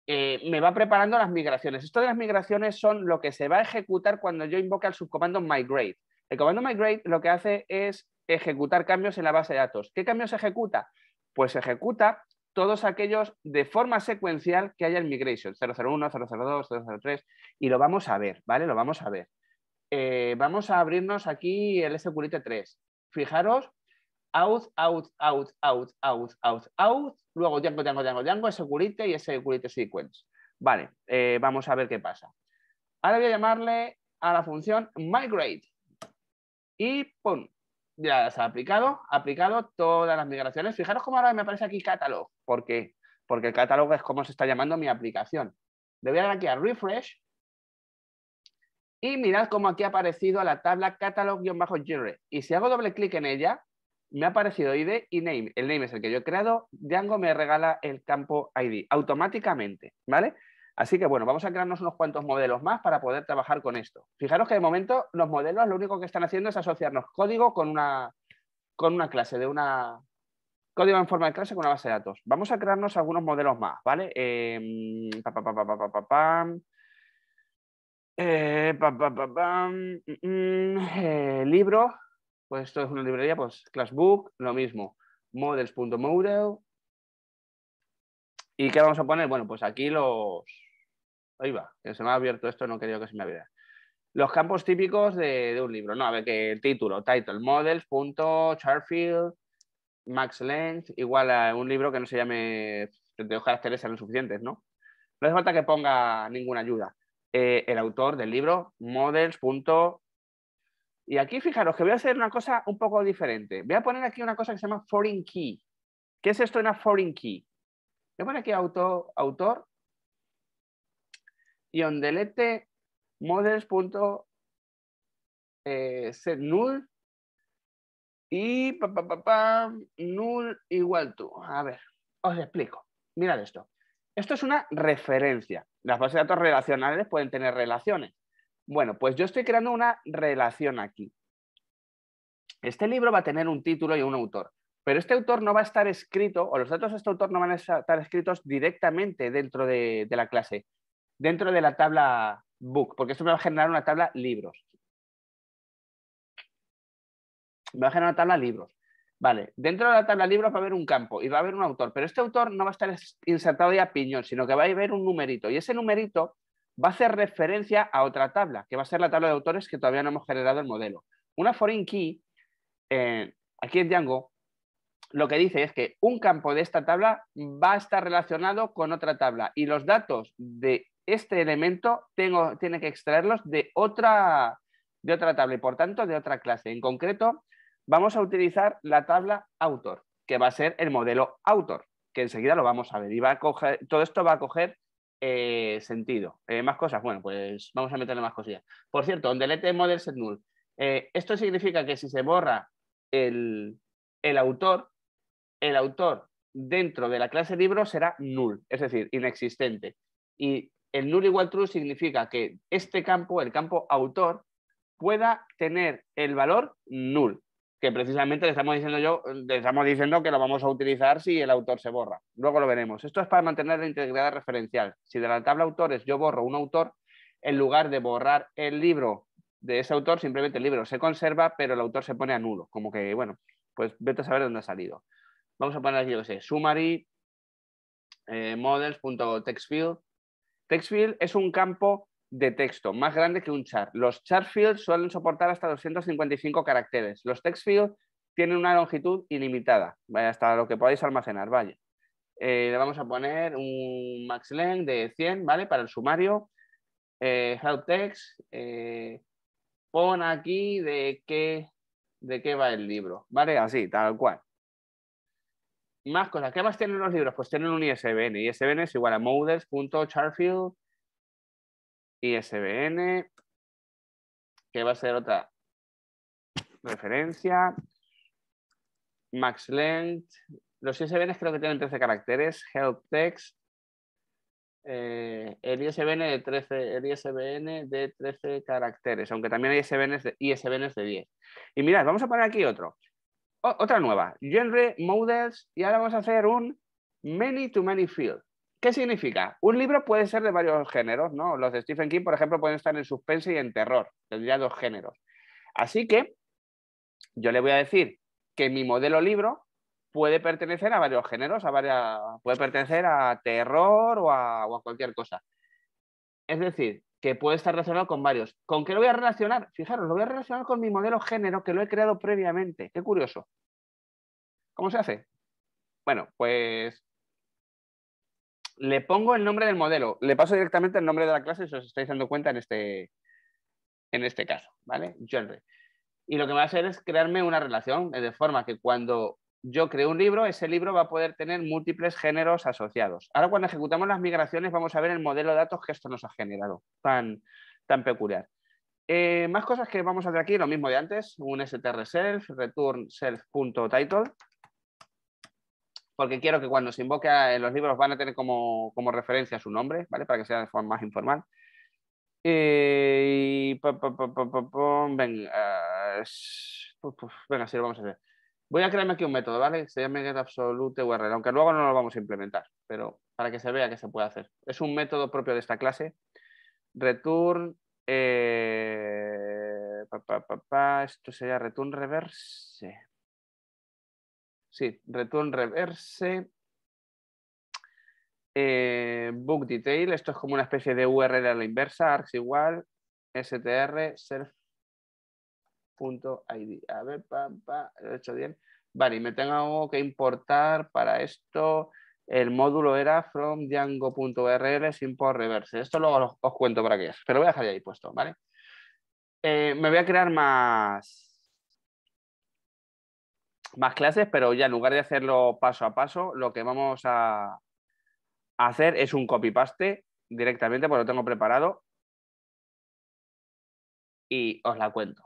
Me va preparando las migraciones. Esto de las migraciones son lo que se va a ejecutar cuando yo invoque el subcomando migrate. El comando migrate lo que hace es ejecutar cambios en la base de datos. ¿Qué cambios ejecuta? Pues ejecuta todos aquellos de forma secuencial que haya en migration, 001, 002, 003, y lo vamos a ver, ¿vale? Lo vamos a ver. Vamos a abrirnos aquí el SQLite 3. Fijaros, out, luego Django, SQLite y SQLite sequence. Vale, vamos a ver qué pasa. Ahora voy a llamarle a la función migrate y ¡pum! Ya se ha aplicado todas las migraciones. Fijaros cómo ahora me aparece aquí catalog. ¿Por qué? Porque el catálogo es como se está llamando mi aplicación. Le voy a dar aquí a refresh y mirad cómo aquí ha aparecido la tabla catalog-generate. Y si hago doble clic en ella, me ha aparecido ID y name. El name es el que yo he creado. Django me regala el campo ID automáticamente, ¿vale? Así que bueno, vamos a crearnos unos cuantos modelos más para poder trabajar con esto. Fijaros que de momento los modelos lo único que están haciendo es asociarnos código con una clase, código en forma de clase con una base de datos. Vamos a crearnos algunos modelos más, ¿vale? Libro, pues esto es una librería, pues classbook, lo mismo. Models.model. ¿Y qué vamos a poner? Bueno, pues aquí los... Ahí va, que se me ha abierto esto, no quería que se me abriera. Los campos típicos de un libro, ¿no? A ver, que el título, title, models.charfield, max length, igual a un libro que no se llame 32 caracteres serán suficientes, ¿no? No hace falta que ponga ninguna ayuda. El autor del libro, models. Y aquí fijaros que voy a hacer una cosa un poco diferente. Voy a poner aquí una cosa que se llama foreign key. ¿Qué es esto de una foreign key? Voy a poner aquí autor y ondelete models.set null y null igual to. A ver, os explico. Mirad esto. Esto es una referencia. Las bases de datos relacionales pueden tener relaciones. Bueno, pues yo estoy creando una relación aquí. Este libro va a tener un título y un autor, pero este autor no va a estar escrito, o los datos de este autor no van a estar escritos directamente dentro de la clase, dentro de la tabla book, porque esto me va a generar una tabla libros. Me va a generar una tabla libros. Vale, dentro de la tabla libros va a haber un campo y va a haber un autor, pero este autor no va a estar insertado ya a piñón, sino que va a haber un numerito y ese numerito va a hacer referencia a otra tabla, que va a ser la tabla de autores que todavía no hemos generado el modelo. Una foreign key, aquí en Django, lo que dice es que un campo de esta tabla va a estar relacionado con otra tabla y los datos de este elemento tiene que extraerlos de otra tabla y por tanto de otra clase. En concreto, vamos a utilizar la tabla autor, que va a ser el modelo autor, que enseguida lo vamos a ver. Y todo esto va a coger sentido. Más cosas, bueno, pues vamos a meterle más cosillas. Por cierto, on delete model set null. Esto significa que si se borra el autor dentro de la clase libro será null, es decir, inexistente. Y el null igual true significa que este campo, el campo autor, pueda tener el valor null, que precisamente le estamos diciendo que lo vamos a utilizar si el autor se borra. Luego lo veremos. Esto es para mantener la integridad referencial. Si de la tabla autores yo borro un autor, en lugar de borrar el libro de ese autor, simplemente el libro se conserva, pero el autor se pone a nulo. Como que, bueno, pues vete a saber dónde ha salido. Vamos a poner aquí, yo qué sé, summary, models.textfield. Textfield es un campo de texto más grande que un char. Los char fields suelen soportar hasta 255 caracteres. Los text fields tienen una longitud ilimitada, hasta lo que podáis almacenar, vaya. Le vamos a poner un max length de 100, ¿vale? Para el sumario. Help text. Pon aquí de qué va el libro, ¿vale? Así, tal cual. Más cosas. ¿Qué más tienen los libros? Pues tienen un ISBN. ISBN es igual a models.charfield ISBN, que va a ser otra referencia. Max length. Los ISBNs creo que tienen 13 caracteres. Help text. El ISBN de 13 caracteres, aunque también hay ISBNs de 10. Y mirad, vamos a poner aquí otra nueva. Genre, models, y ahora vamos a hacer un many to many field. ¿Qué significa? Un libro puede ser de varios géneros, ¿no? Los de Stephen King, por ejemplo, pueden estar en suspense y en terror. Tendría 2 géneros. Así que yo le voy a decir que mi modelo libro puede pertenecer a varios géneros, puede pertenecer a terror o a cualquier cosa. Es decir, que puede estar relacionado con varios. ¿Con qué lo voy a relacionar? Fijaros, lo voy a relacionar con mi modelo género que lo he creado previamente. Qué curioso. ¿Cómo se hace? Bueno, pues le pongo el nombre del modelo. Le paso directamente el nombre de la clase si os estáis dando cuenta en este caso, ¿vale? Genre. Y lo que me va a hacer es crearme una relación de forma que cuando yo creo un libro, ese libro va a poder tener múltiples géneros asociados. Ahora cuando ejecutamos las migraciones vamos a ver el modelo de datos que esto nos ha generado, tan peculiar. Más cosas que vamos a hacer aquí, lo mismo de antes, un strself, return self.title, porque quiero que cuando se invoque en los libros van a tener como referencia su nombre, ¿vale? Para que sea de forma más informal. Venga, sí, lo vamos a hacer. Voy a crearme aquí un método, ¿vale? Se llama getAbsoluteURL, aunque luego no lo vamos a implementar, pero para que se vea que se puede hacer. Es un método propio de esta clase. Return. Esto sería return reverse. Sí, return reverse. Book detail, esto es como una especie de URL a la inversa, args igual, str self.id. A ver, lo he hecho bien. Vale, y me tengo que importar para esto. El módulo era from django.url import reverse. Esto luego os cuento para qué es, pero voy a dejar ahí puesto, ¿vale? Me voy a crear más clases, pero ya en lugar de hacerlo paso a paso, lo que vamos a hacer es un copy-paste directamente, porque lo tengo preparado y os la cuento,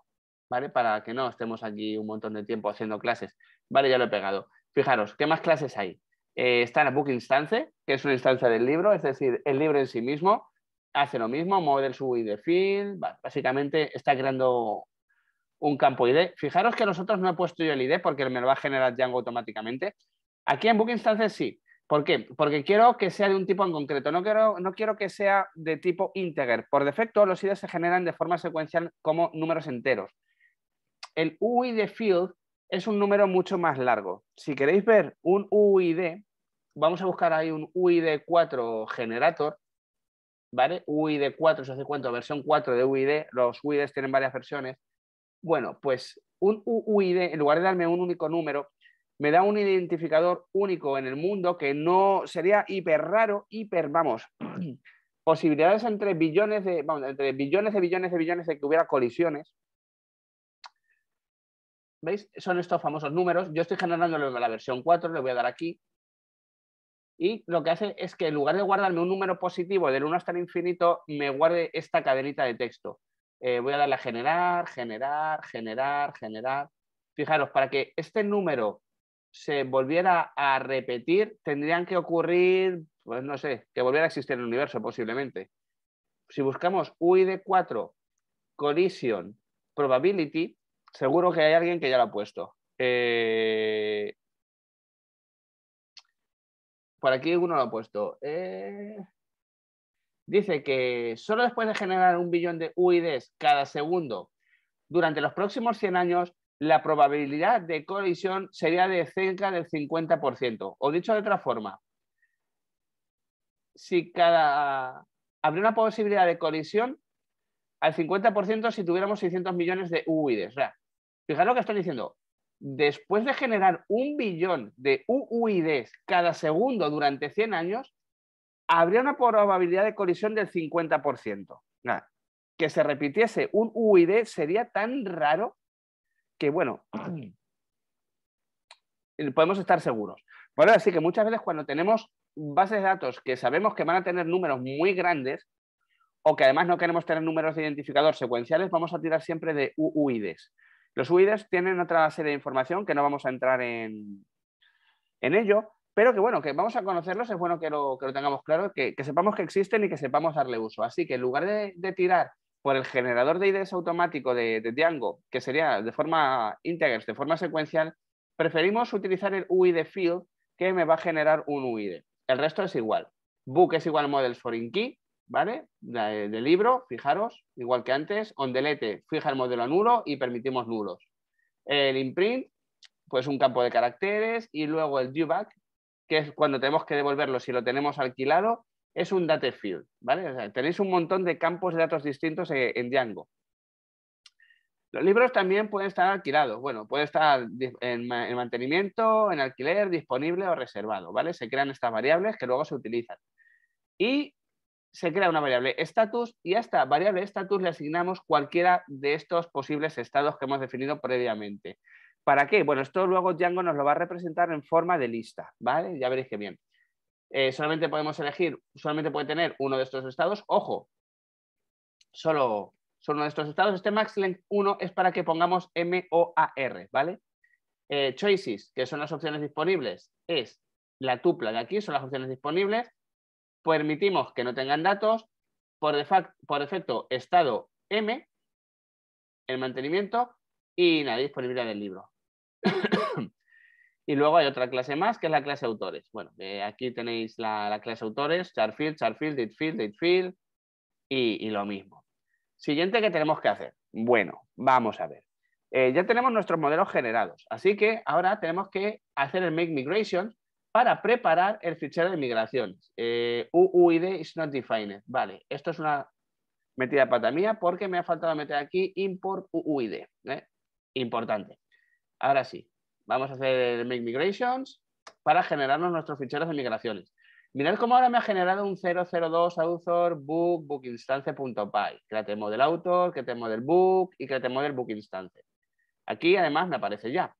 ¿vale? Para que no estemos aquí un montón de tiempo haciendo clases. Vale, ya lo he pegado. Fijaros, ¿qué más clases hay? Está la book instance, que es una instancia del libro, es decir, el libro en sí mismo hace lo mismo, models UID field, básicamente está creando un campo ID. Fijaros que a nosotros no he puesto yo el ID porque me lo va a generar Django automáticamente. Aquí en book instance sí. ¿Por qué? Porque quiero que sea de un tipo en concreto. No quiero que sea de tipo integer. Por defecto, los IDs se generan de forma secuencial como números enteros. El UID field es un número mucho más largo. Si queréis ver un UID, vamos a buscar ahí un UID4 generator, ¿vale? UID4, si os hace cuenta, versión 4 de UID. Los UIDs tienen varias versiones. Bueno, pues un UUID, en lugar de darme un único número, me da un identificador único en el mundo que no sería hiper raro, vamos, posibilidades entre billones de, vamos, entre billones de billones de billones de que hubiera colisiones. ¿Veis? Son estos famosos números. Yo estoy generando la versión 4, le voy a dar aquí. Y lo que hace es que en lugar de guardarme un número positivo del 1 hasta el infinito, me guarde esta cadenita de texto. Voy a darle a generar, generar, generar, generar. Fijaros, para que este número se volviera a repetir, tendrían que ocurrir, pues no sé, que volviera a existir en el universo posiblemente. Si buscamos UID4 collision probability, seguro que hay alguien que ya lo ha puesto. Por aquí uno lo ha puesto. Dice que solo después de generar 1 billón de UIDs cada segundo durante los próximos 100 años, la probabilidad de colisión sería de cerca del 50%. O dicho de otra forma, si habría una posibilidad de colisión al 50% si tuviéramos 600 millones de UIDs. O sea, fijaros lo que estoy diciendo. Después de generar 1 billón de UIDs cada segundo durante 100 años, habría una probabilidad de colisión del 50%. Que se repitiese un UID sería tan raro que, bueno, podemos estar seguros. Bueno, así que muchas veces cuando tenemos bases de datos que sabemos que van a tener números muy grandes o que además no queremos tener números de identificador secuenciales, vamos a tirar siempre de UIDs. Los UIDs tienen otra serie de información que no vamos a entrar en ello, pero que bueno, que vamos a conocerlos, es bueno que lo tengamos claro, que sepamos que existen y que sepamos darle uso. Así que en lugar de tirar por el generador de IDs automático de Django, que sería de forma integers, de forma secuencial, preferimos utilizar el UID field, que me va a generar un UID. El resto es igual. Book es igual a models foreign key, ¿vale? De libro, fijaros, igual que antes. OnDelete fija el modelo a nulo y permitimos nulos. El imprint, pues un campo de caracteres, y luego el dewback, que es cuando tenemos que devolverlo si lo tenemos alquilado, es un date field, ¿vale? O sea, tenéis un montón de campos de datos distintos en Django. Los libros también pueden estar alquilados. Bueno, puede estar en mantenimiento, en alquiler, disponible o reservado, ¿vale? Se crean estas variables que luego se utilizan. Y se crea una variable status y a esta variable status le asignamos cualquiera de estos posibles estados que hemos definido previamente. ¿Para qué? Bueno, esto luego Django nos lo va a representar en forma de lista, ¿vale? Ya veréis que bien. Solamente podemos elegir, solamente puede tener uno de estos estados. Ojo, solo uno de estos estados. Este max length 1 es para que pongamos MOAR, ¿vale? Choices, que son las opciones disponibles, es la tupla de aquí, son las opciones disponibles. Permitimos que no tengan datos. Por defecto, estado M, el mantenimiento, y nada, disponibilidad del libro. Y luego hay otra clase más, que es la clase autores. Bueno, aquí tenéis la clase autores, charfield, datefield, y lo mismo. Siguiente que tenemos que hacer. Bueno, vamos a ver. Ya tenemos nuestros modelos generados, así que ahora tenemos que hacer el make migration para preparar el fichero de migraciones. UUID is not defined. Vale, esto es una metida pata mía porque me ha faltado meter aquí import UUID. Importante. Ahora sí, vamos a hacer el make migrations para generarnos nuestros ficheros de migraciones. Mirad cómo ahora me ha generado un 002 author book bookinstance.py. Create model author, create model book y create model book instance. Aquí además me aparece ya.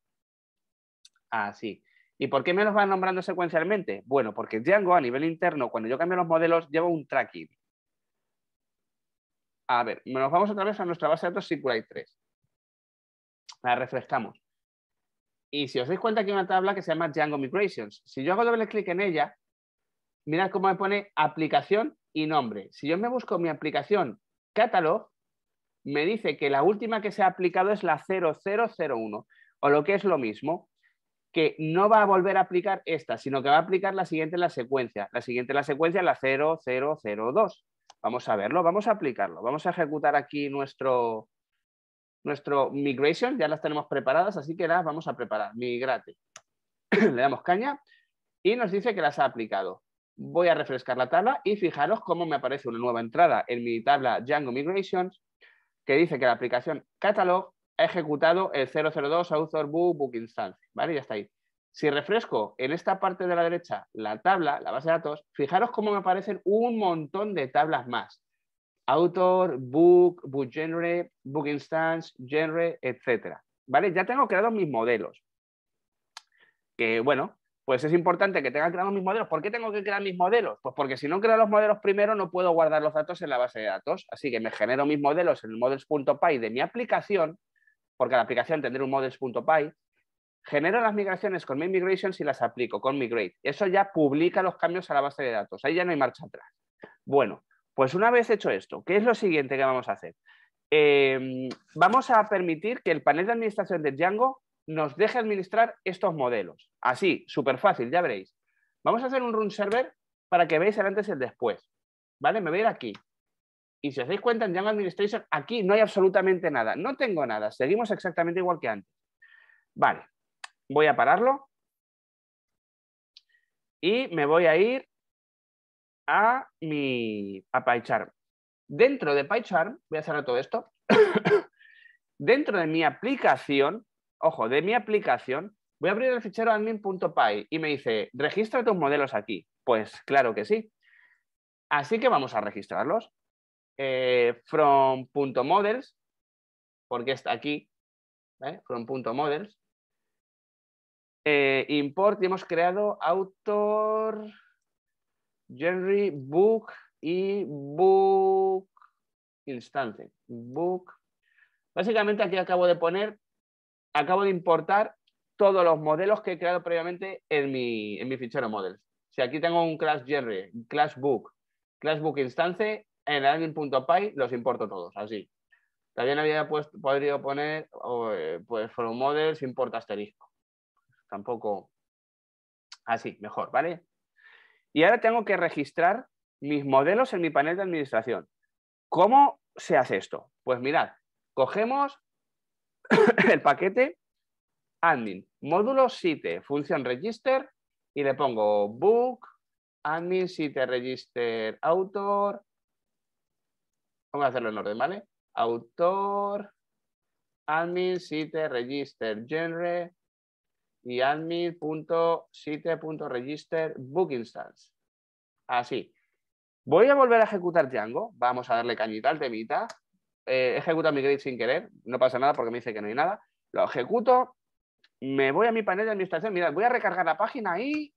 Así. ¿Y por qué me los van nombrando secuencialmente? Bueno, porque Django a nivel interno, cuando yo cambio los modelos, lleva un tracking. A ver, nos vamos otra vez a nuestra base de datos SQLite 3. La refrescamos. Y si os dais cuenta, aquí hay una tabla que se llama Django Migrations. Si yo hago doble clic en ella, mirad cómo me pone aplicación y nombre. Si yo me busco mi aplicación catalog, me dice que la última que se ha aplicado es la 0001, o lo que es lo mismo, que no va a volver a aplicar esta, sino que va a aplicar la siguiente en la secuencia. La siguiente en la secuencia es la 0002. Vamos a verlo, vamos a aplicarlo. Vamos a ejecutar aquí nuestro migration, ya las tenemos preparadas, así que las vamos a preparar. Migrate. Le damos caña y nos dice que las ha aplicado. Voy a refrescar la tabla y fijaros cómo me aparece una nueva entrada en mi tabla Django Migrations que dice que la aplicación Catalog ha ejecutado el 002 author book book instance, ¿vale? Ya está ahí. Si refresco en esta parte de la derecha la tabla, la base de datos, fijaros cómo me aparecen un montón de tablas más. Author, book, book genre, book instance, genre, etc. ¿Vale? Ya tengo creados mis modelos. Que bueno, pues es importante que tenga creados mis modelos. ¿Por qué tengo que crear mis modelos? Pues porque si no creo los modelos primero no puedo guardar los datos en la base de datos. Así que me genero mis modelos en el models.py de mi aplicación, porque la aplicación tendrá un models.py. Genero las migraciones con main migrations y las aplico con migrate. Eso ya publica los cambios a la base de datos. Ahí ya no hay marcha atrás. Bueno, pues una vez hecho esto, ¿qué es lo siguiente que vamos a hacer? Vamos a permitir que el panel de administración de Django nos deje administrar estos modelos. Así, súper fácil, ya veréis. Vamos a hacer un run server para que veáis el antes y el después. ¿Vale? Me voy a ir aquí. Y si os dais cuenta, en Django Administration, aquí no hay absolutamente nada. No tengo nada. Seguimos exactamente igual que antes. Vale. Voy a pararlo. Y me voy a ir a PyCharm. Dentro de PyCharm, voy a cerrar todo esto. Dentro de mi aplicación, ojo, de mi aplicación, voy a abrir el fichero admin.py y me dice, registra tus modelos aquí. Pues claro que sí. Así que vamos a registrarlos. From.models, porque está aquí, from.models. Import y hemos creado author, genre, book y book instance. Book. Básicamente aquí acabo de importar todos los modelos que he creado previamente en mi fichero models. Si aquí tengo un class genre, class book instance, en el admin.py los importo todos, así. También había podría poner pues from models import asterisco. Tampoco así, mejor, ¿vale? Y ahora tengo que registrar mis modelos en mi panel de administración. ¿Cómo se hace esto? Pues mirad, cogemos el paquete admin, módulo site, función register y le pongo book, admin, site, register, autor. Vamos a hacerlo en orden, ¿vale? Autor, admin, site, register, genre y admin.site.register book instance. Así. Voy a volver a ejecutar Django. Vamos a darle cañita al temita. Ejecuta migrate sin querer. No pasa nada porque me dice que no hay nada. Lo ejecuto. Me voy a mi panel de administración. Mirad, voy a recargar la página y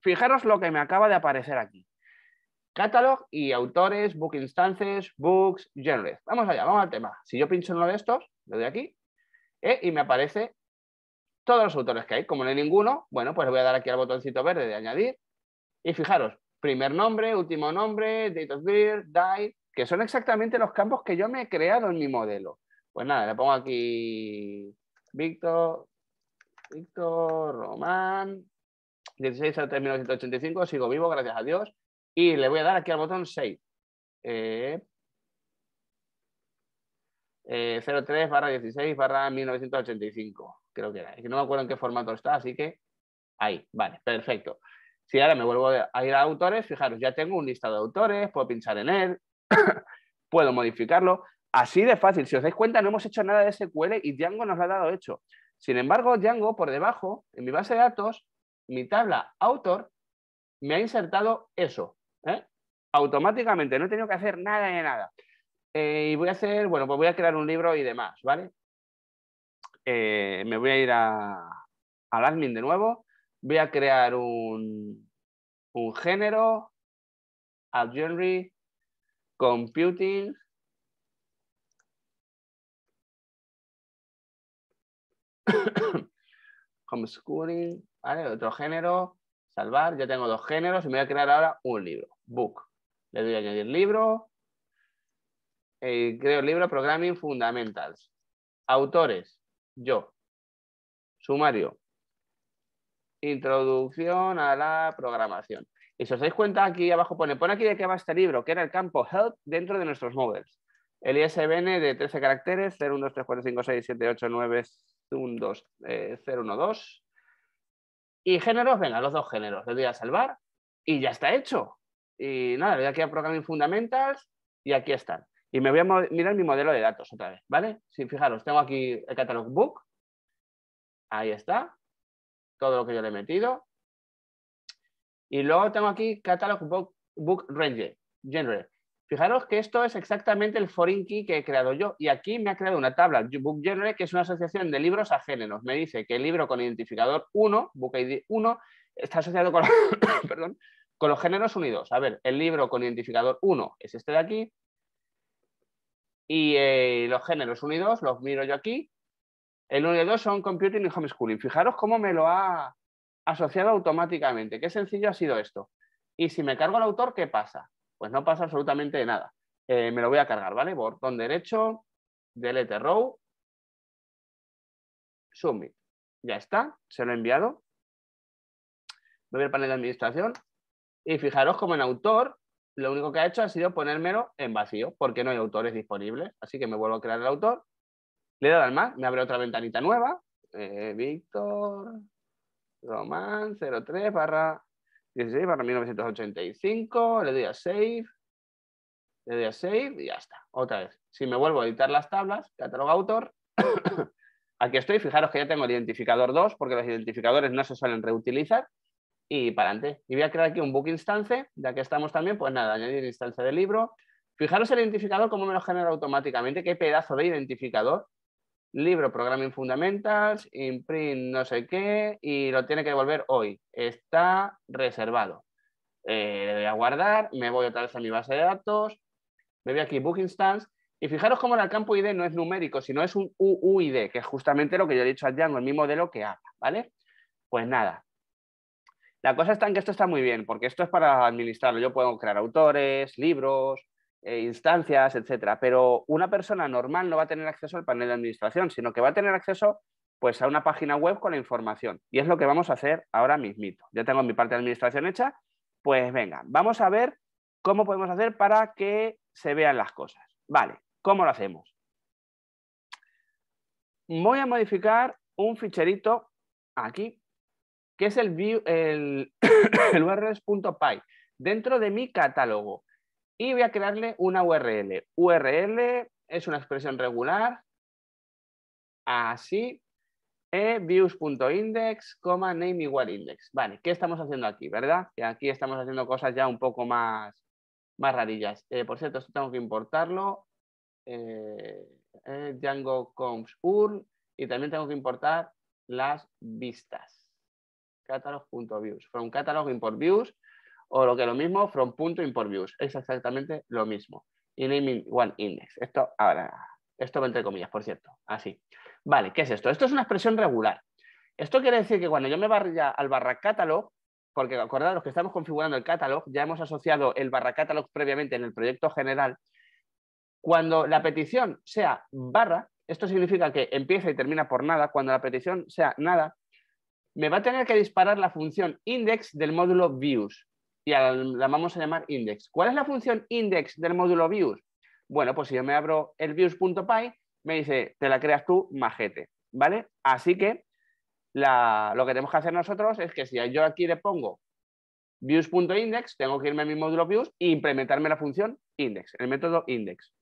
fijaros lo que me acaba de aparecer aquí. Catalog y autores, book instances, books, genres. Vamos allá, vamos al tema. Si yo pincho en uno de estos, le doy aquí y me aparece todos los autores que hay. Como no hay ninguno, bueno, pues le voy a dar aquí al botoncito verde de añadir. Y fijaros, primer nombre, último nombre, date of birth, die, que son exactamente los campos que yo me he creado en mi modelo. Pues nada, le pongo aquí Víctor Román, 16/3/1985, sigo vivo, gracias a Dios. Y le voy a dar aquí al botón Save. 03/16/1985, creo que era. Es que no me acuerdo en qué formato está, así que ahí, vale, perfecto. Si ahora me vuelvo a ir a autores, fijaros, ya tengo un listado de autores, puedo pinchar en él, puedo modificarlo. Así de fácil. Si os dais cuenta, no hemos hecho nada de SQL y Django nos lo ha dado hecho. Sin embargo, Django, por debajo, en mi base de datos, mi tabla autor, me ha insertado eso. Automáticamente, no he tenido que hacer nada de nada. Y voy a hacer, bueno, pues voy a crear un libro y demás, ¿vale? Me voy a ir al admin de nuevo. Voy a crear un género, add genre, computing, homeschooling, ¿vale? Otro género, salvar, ya tengo dos géneros y me voy a crear ahora un libro, book. Le doy a añadir libro, creo el libro Programming Fundamentals. Autores, yo. Sumario, introducción a la programación. Y si os dais cuenta, aquí abajo pone aquí de qué va este libro, que era el campo help dentro de nuestros models. El ISBN de 13 caracteres, 0, 1, 2, 3, 4, 5, 6, 7, 8, 9, 1, 2, 0, 1, 2. Y géneros, venga, los dos géneros. Le doy a salvar y ya está hecho. Y nada, le doy aquí a Programming Fundamentals y aquí están. Y me voy a mirar mi modelo de datos otra vez, ¿vale? Si fijaros, tengo aquí el catalog book. Ahí está. Todo lo que yo le he metido. Y luego tengo aquí catalog book range, genre. Fijaros que esto es exactamente el foreign key que he creado yo. Y aquí me ha creado una tabla, book genre, que es una asociación de libros a géneros. Me dice que el libro con identificador 1, book ID 1, está asociado con, perdón, con los géneros unidos. A ver, el libro con identificador 1 es este de aquí. Y los géneros unidos los miro yo aquí. El 1 y el 2 son computing y homeschooling. Fijaros cómo me lo ha asociado automáticamente. Qué sencillo ha sido esto. Y si me cargo el autor, ¿qué pasa? Pues no pasa absolutamente nada. Me lo voy a cargar, ¿vale? Botón derecho, delete row, submit. Ya está, se lo he enviado. Me voy al panel de administración y fijaros como en autor, lo único que ha hecho ha sido ponérmelo en vacío, porque no hay autores disponibles. Así que me vuelvo a crear el autor. Le he dado al más, me abre otra ventanita nueva. Víctor Román 03 barra 16 barra 1985. Le doy a save. Le doy a save y ya está. Otra vez. Si me vuelvo a editar las tablas, catálogo autor. Aquí estoy. Fijaros que ya tengo el identificador 2 porque los identificadores no se suelen reutilizar. Y para adelante. Y voy a crear aquí un book instance. Ya que estamos también, pues nada, añadir instancia de libro. Fijaros el identificador cómo me lo genera automáticamente. Qué pedazo de identificador. Libro Programming Fundamentals, imprint no sé qué, y lo tiene que devolver hoy. Está reservado. Le voy a guardar, me voy otra vez a mi base de datos, me voy aquí Book Instance, y fijaros cómo el campo ID no es numérico, sino es un UUID, que es justamente lo que yo he dicho a Django, en mi modelo que haga, ¿vale? Pues nada. La cosa está en que esto está muy bien, porque esto es para administrarlo. Yo puedo crear autores, libros, instancias, etcétera. Pero una persona normal no va a tener acceso al panel de administración, sino que va a tener acceso pues, a una página web con la información. Y es lo que vamos a hacer ahora mismito. Ya tengo mi parte de administración hecha. Pues venga, vamos a ver cómo podemos hacer para que se vean las cosas. Vale, ¿cómo lo hacemos? Voy a modificar un ficherito aquí, que es el urls.py, dentro de mi catálogo. Y voy a crearle una URL. URL es una expresión regular, así, views.index, name igual index. Vale, ¿qué estamos haciendo aquí, verdad? Que aquí estamos haciendo cosas ya un poco más rarillas. Por cierto, esto tengo que importarlo. Django const url, y también tengo que importar las vistas. Catalog.views. From catalog import views, o lo que es lo mismo, from punto import views. Es exactamente lo mismo. Y naming one index. Esto ahora, esto va entre comillas, por cierto. Así. Vale, ¿qué es esto? Esto es una expresión regular. Esto quiere decir que cuando yo me vaya al barra catalog, porque acordaros que estamos configurando el catalog, ya hemos asociado el barra catalog previamente en el proyecto general. Cuando la petición sea barra, esto significa que empieza y termina por nada. Cuando la petición sea nada, me va a tener que disparar la función index del módulo views y la vamos a llamar index. ¿Cuál es la función index del módulo views? Bueno, pues si yo me abro el views.py, me dice, te la creas tú, majete, ¿vale? Así que lo que tenemos que hacer nosotros es que si yo aquí le pongo views.index, tengo que irme a mi módulo views e implementarme la función index, el método index.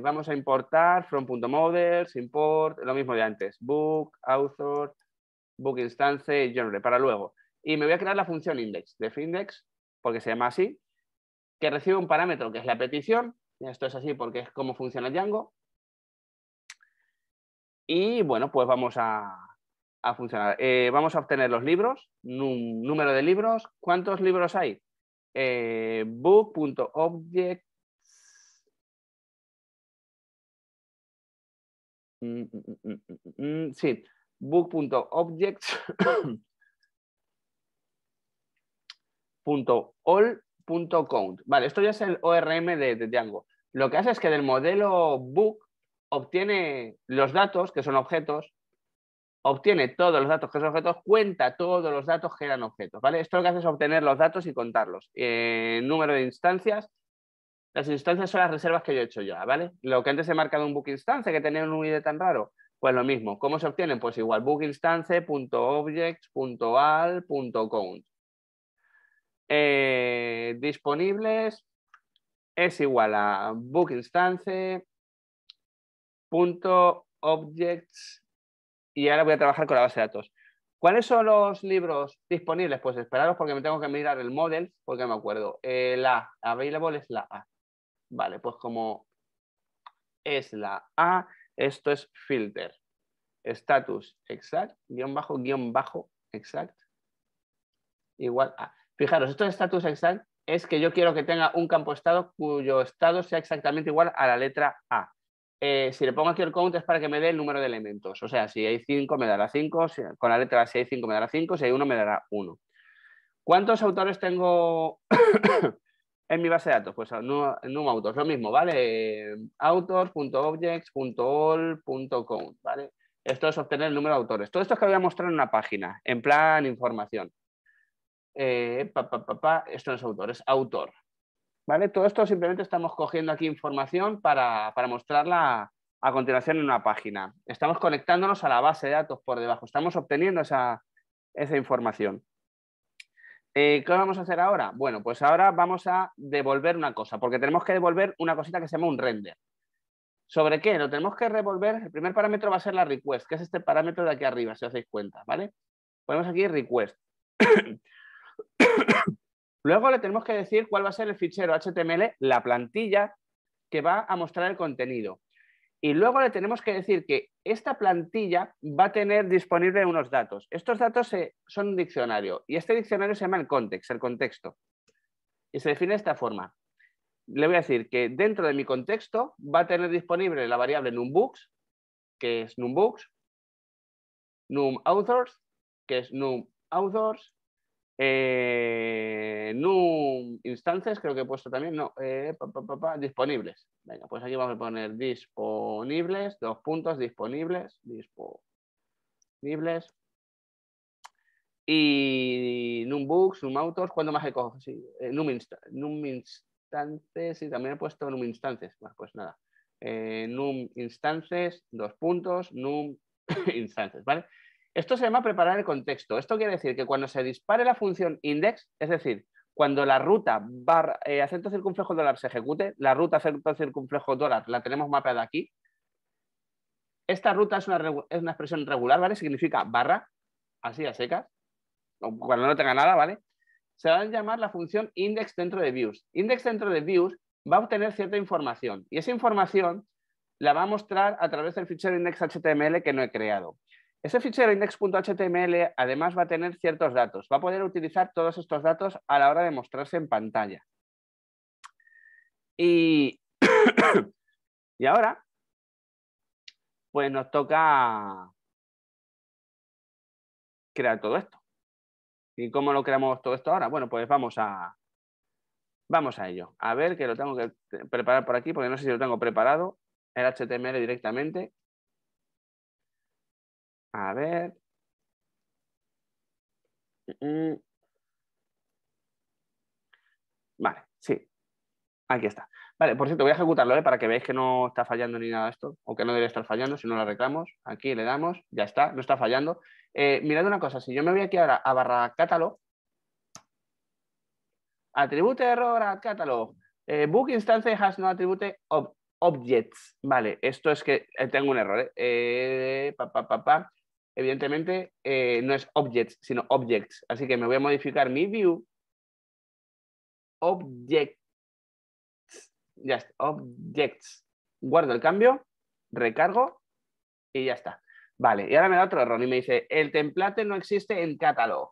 Vamos a importar from.models, import, lo mismo de antes, book, author, book instance, genre, para luego. Y me voy a crear la función index, defIndex, porque se llama así, que recibe un parámetro que es la petición. Esto es así porque es como funciona Django. Y bueno, pues vamos a funcionar. Vamos a obtener los libros, número de libros. ¿Cuántos libros hay? Book.object. Sí, book.objects .all.count. Vale, esto ya es el ORM de Django. Lo que hace es que del modelo book obtiene los datos, que son objetos, obtiene todos los datos que son objetos, cuenta todos los datos que eran objetos. ¿Vale? Esto lo que hace es obtener los datos y contarlos. Número de instancias. Las instancias son las reservas que yo he hecho ya, ¿vale? Lo que antes he marcado un book instance, que tenía un UID tan raro, pues lo mismo. ¿Cómo se obtienen? Pues igual, book instance.objects.al.count. Disponibles es igual a book instance punto objects y ahora voy a trabajar con la base de datos. ¿Cuáles son los libros disponibles? Pues esperaros porque me tengo que mirar el model porque me acuerdo. La available es la A. Vale, pues como es la A, esto es filter. Status exact, guión bajo, exact, igual a. Fijaros, esto de status exact es que yo quiero que tenga un campo estado cuyo estado sea exactamente igual a la letra A. Si le pongo aquí el count es para que me dé el número de elementos. O sea, si hay 5 me dará 5, con la letra A si hay 5 me dará 5, si hay 1 me dará 1. ¿Cuántos autores tengo en mi base de datos? Pues num autos, lo mismo, ¿vale? Authors.objects.all.count, ¿vale? Esto es obtener el número de autores. Todo esto es que voy a mostrar en una página, en plan información. Esto no es autor, es autor. ¿Vale? Todo esto simplemente estamos cogiendo aquí información para mostrarla a continuación en una página. Estamos conectándonos a la base de datos por debajo. Estamos obteniendo esa información. ¿Qué vamos a hacer ahora? Bueno, pues ahora vamos a devolver una cosa, porque tenemos que devolver una cosita que se llama un render. ¿Sobre qué? Lo tenemos que devolver. El primer parámetro va a ser la request, que es este parámetro de aquí arriba, si os dais cuenta, ¿vale? Ponemos aquí request. Luego le tenemos que decir cuál va a ser el fichero HTML, la plantilla que va a mostrar el contenido. Y luego le tenemos que decir que esta plantilla va a tener disponible unos datos. Estos datos son un diccionario y este diccionario se llama el context, el contexto. Y se define de esta forma. Le voy a decir que dentro de mi contexto va a tener disponible la variable numbooks, que es numbooks, numAuthors, que es numAuthors, num instances, creo que he puesto también, no, disponibles. Venga, pues aquí vamos a poner disponibles, disponibles, disponibles. Y numbooks, numautors, ¿cuándo más he cogido? Sí, num instances, sí, también he puesto num instances. Bueno, pues nada. Num instances, num instances, ¿vale? Esto se llama preparar el contexto. Esto quiere decir que cuando se dispare la función index, es decir, cuando la ruta acento circunflejo dólar se ejecute, la ruta acento circunflejo dólar la tenemos mapeada aquí. Esta ruta es una expresión regular, ¿vale? Significa barra, así a secas, cuando no tenga nada, ¿vale? Se va a llamar la función index dentro de views. Index dentro de views va a obtener cierta información y esa información la va a mostrar a través del fichero index.html que no he creado. Ese fichero index.html además va a tener ciertos datos. Va a poder utilizar todos estos datos a la hora de mostrarse en pantalla. Y, y ahora, pues nos toca crear todo esto. ¿Y cómo lo creamos todo esto ahora? Bueno, pues vamos a ello. A ver, que lo tengo que preparar por aquí, porque no sé si lo tengo preparado. El HTML directamente. A ver. Vale, sí. Aquí está. Vale, por cierto, voy a ejecutarlo para que veáis que no está fallando ni nada de esto, o que no debe estar fallando si no lo arreglamos. Aquí le damos, ya está, no está fallando. Mirad una cosa, si yo me voy aquí ahora a barra catalog, atribute error a catalog, book instance has no attribute objects. Vale, esto es que tengo un error. Evidentemente no es objects, sino objects. Así que me voy a modificar mi view objects. Ya está, objects. Guardo el cambio, recargo y ya está. Vale, y ahora me da otro error y me dice, el template no existe en catalog.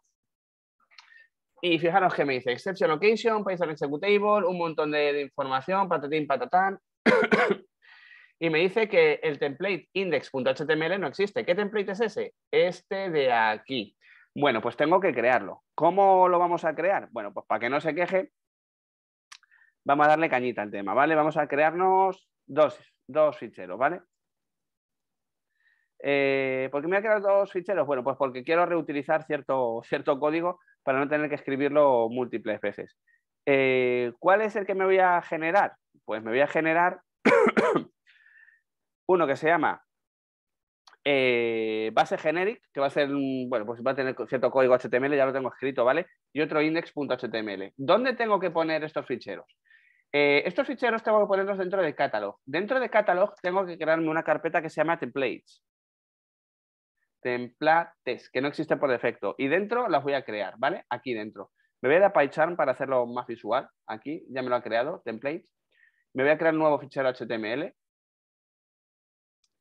Y fijaros que me dice exception location, Python executable, un montón de información, patatín, patatán. Y me dice que el template index.html no existe. ¿Qué template es ese? Este de aquí. Bueno, pues tengo que crearlo. ¿Cómo lo vamos a crear? Bueno, pues para que no se queje, vamos a darle cañita al tema, ¿vale? Vamos a crearnos dos ficheros, ¿vale? ¿Por qué me voy a crear dos ficheros? Bueno, pues porque quiero reutilizar cierto código para no tener que escribirlo múltiples veces. ¿Cuál es el que me voy a generar? Pues me voy a generar uno que se llama base generic, que va a ser, bueno, pues va a tener cierto código HTML, ya lo tengo escrito, ¿vale? Y otro index.html. ¿Dónde tengo que poner estos ficheros? Estos ficheros tengo que ponerlos dentro de Catalog. Dentro de Catalog tengo que crearme una carpeta que se llama Templates. Templates, que no existe por defecto. Y dentro las voy a crear, ¿vale? Aquí dentro. Me voy a ir a PyCharm para hacerlo más visual. Aquí ya me lo ha creado, Templates. Me voy a crear un nuevo fichero HTML.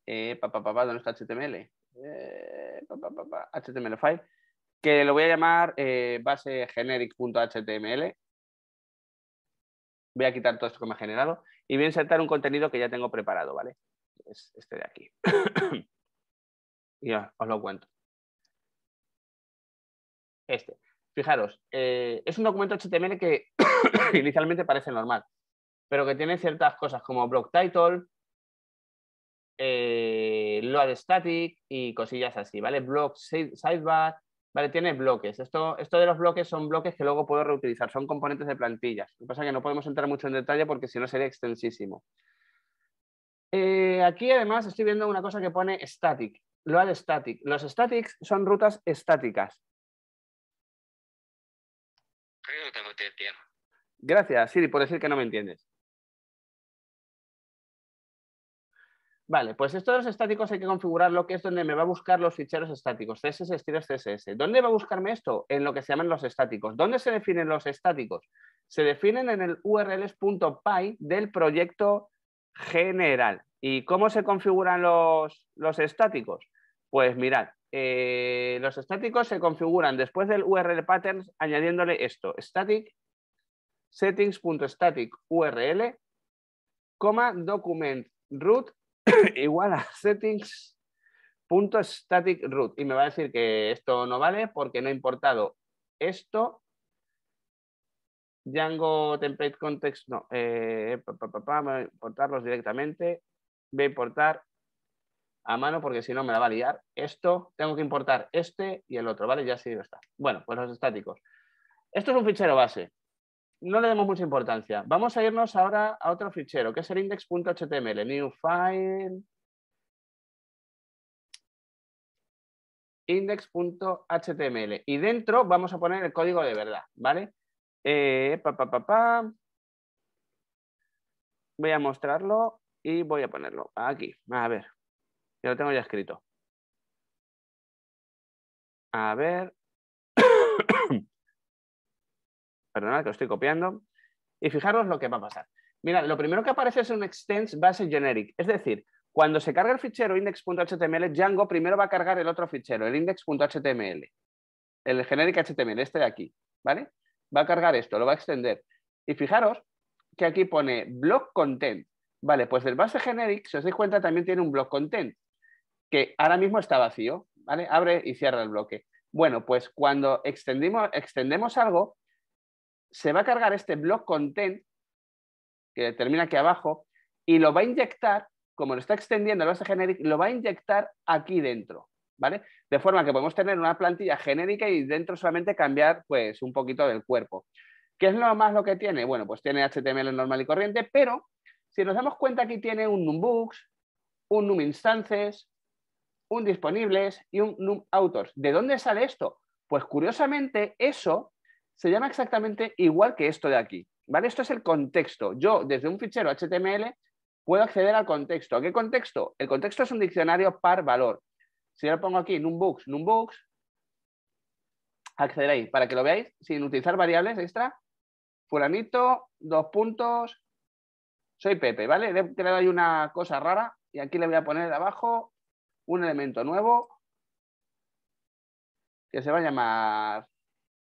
¿Dónde está HTML? HTML file. Que lo voy a llamar base generic.html. Voy a quitar todo esto que me ha generado y voy a insertar un contenido que ya tengo preparado, ¿vale? Es este de aquí. Y os lo cuento. Este. Fijaros, es un documento HTML que inicialmente parece normal, pero que tiene ciertas cosas como block title, load static y cosillas así, ¿vale? Block sidebar, ¿vale? Tiene bloques. Esto de los bloques son bloques que luego puedo reutilizar, son componentes de plantillas. Lo que pasa es que no podemos entrar mucho en detalle porque si no sería extensísimo. Aquí además estoy viendo una cosa que pone static, load static. Los statics son rutas estáticas. Creo que no te entiendo. Gracias, Siri, por decir que no me entiendes. Vale, pues esto de los estáticos hay que configurarlo, que es donde me va a buscar los ficheros estáticos, CSS, estilos CSS. ¿Dónde va a buscarme esto? En lo que se llaman los estáticos. ¿Dónde se definen los estáticos? Se definen en el urls.py del proyecto general. ¿Y cómo se configuran los estáticos? Pues mirad, los estáticos se configuran después del URL patterns añadiéndole esto, static settings.static URL, document root igual a settings.static root. Y me va a decir que esto no vale porque no he importado esto. Django template context, no. Voy a importarlos directamente. Voy a importar a mano porque si no me la va a liar. Esto, tengo que importar este y el otro, ¿vale? Ya sí está. Bueno, pues los estáticos. Esto es un fichero base. No le demos mucha importancia. Vamos a irnos ahora a otro fichero, que es el index.html. New file. Index.html. Y dentro vamos a poner el código de verdad, ¿vale? Voy a mostrarlo y voy a ponerlo aquí. A ver, ya lo tengo ya escrito. A ver. Perdonad que lo estoy copiando. Y fijaros lo que va a pasar. Mira, lo primero que aparece es un extends base generic. Es decir, cuando se carga el fichero index.html, Django primero va a cargar el otro fichero, el index.html. El generic HTML, este de aquí, ¿vale? Va a cargar esto, lo va a extender. Y fijaros que aquí pone block content. Vale, pues del base generic, si os dais cuenta, también tiene un block content, que ahora mismo está vacío, ¿vale? Abre y cierra el bloque. Bueno, pues cuando extendemos algo, se va a cargar este block content, que termina aquí abajo, y lo va a inyectar, como lo está extendiendo el base generic, lo va a inyectar aquí dentro, ¿vale? De forma que podemos tener una plantilla genérica y dentro solamente cambiar pues un poquito del cuerpo. ¿Qué es lo que tiene? Bueno, pues tiene HTML normal y corriente, pero si nos damos cuenta aquí tiene un numbooks, un numinstances, un disponibles y un numautors. ¿De dónde sale esto? Pues curiosamente eso se llama exactamente igual que esto de aquí, ¿vale? Esto es el contexto. Yo desde un fichero HTML puedo acceder al contexto. ¿A qué contexto? El contexto es un diccionario par valor. Si yo pongo aquí numbooks, accederéis para que lo veáis sin utilizar variables extra. Fulanito, 2 puntos, soy Pepe, ¿vale? Le he creado ahí una cosa rara y aquí le voy a poner abajo un elemento nuevo que se va a llamar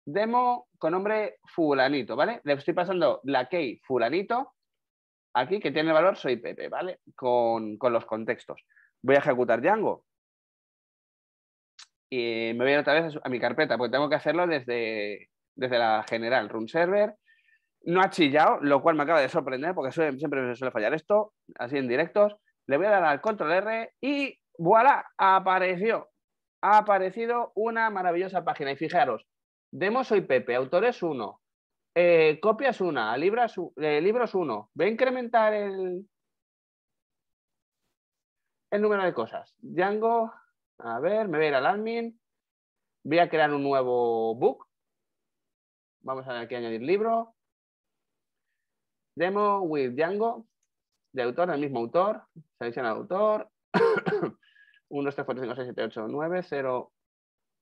demo con nombre fulanito, ¿vale? Le estoy pasando la key fulanito aquí que tiene el valor soy Pepe, ¿vale? Con los contextos. Voy a ejecutar Django y me voy a ir otra vez a mi carpeta porque tengo que hacerlo desde la general run server. No ha chillado, lo cual me acaba de sorprender porque siempre me suele fallar esto, así en directos. Le voy a dar al control R y voilà, apareció. Ha aparecido una maravillosa página. Y fijaros, demo soy Pepe, autores 1, copias 1, libros 1. Voy a incrementar el número de cosas. Django, a ver, me voy a ir al admin. Voy a crear un nuevo book. Vamos a ver aquí añadir libro. Demo with Django, de autor, del mismo autor, selecciona el autor, 1, 2, 3, 4, 5, 6, 7, 8, 9, 0,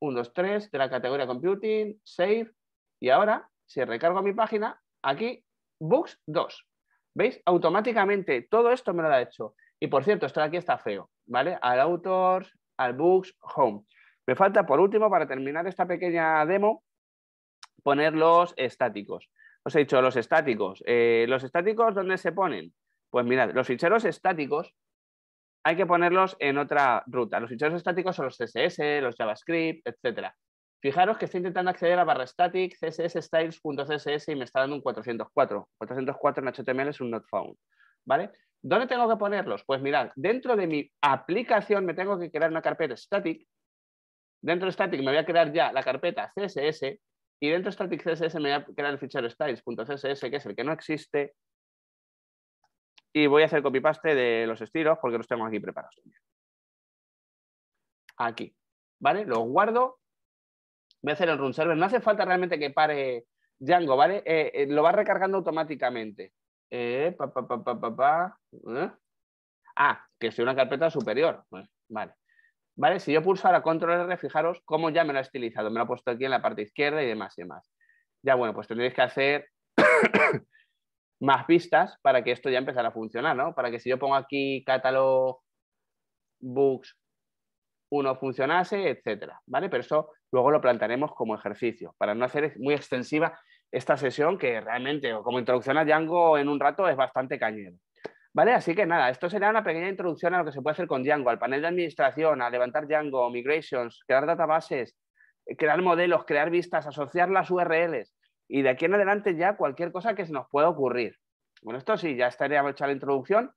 1, 2, 3, de la categoría Computing, Save, y ahora, si recargo mi página, aquí, Books 2. ¿Veis? Automáticamente todo esto me lo ha hecho. Y por cierto, esto de aquí está feo, ¿vale? Al Authors, al Books, Home. Me falta, por último, para terminar esta pequeña demo, poner los estáticos. Os he dicho los estáticos. ¿Los estáticos dónde se ponen? Pues mirad, los ficheros estáticos hay que ponerlos en otra ruta. Los ficheros estáticos son los CSS, los JavaScript, etc. Fijaros que estoy intentando acceder a barra static css styles.css y me está dando un 404. 404 en HTML es un not found, ¿vale? ¿Dónde tengo que ponerlos? Pues mirad, dentro de mi aplicación me tengo que crear una carpeta static. Dentro de static me voy a crear ya la carpeta CSS y dentro de static CSS me voy a crear el fichero styles.css, que es el que no existe. Y voy a hacer copy-paste de los estilos porque los tengo aquí preparados. Aquí, ¿vale? Los guardo. Voy a hacer el run server. No hace falta realmente que pare Django, ¿vale? Lo va recargando automáticamente. Que soy una carpeta superior. Pues, vale. ¿Vale? Si yo pulso ahora Control R, fijaros cómo ya me lo ha estilizado. Me lo ha puesto aquí en la parte izquierda y demás y demás. Ya, bueno, pues tendréis que hacer más pistas para que esto ya empezara a funcionar, ¿no? Para que si yo pongo aquí Catalog Books 1 funcionase, etcétera, ¿vale? Pero eso luego lo plantearemos como ejercicio, para no hacer muy extensiva esta sesión que realmente, como introducción a Django en un rato, es bastante cañero. ¿Vale? Así que nada, esto será una pequeña introducción a lo que se puede hacer con Django, al panel de administración, a levantar Django, migrations, crear databases, crear modelos, crear vistas, asociar las URLs y de aquí en adelante ya cualquier cosa que se nos pueda ocurrir. Bueno, esto sí, ya estaría hecha la introducción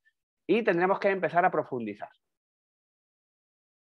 y tendremos que empezar a profundizar.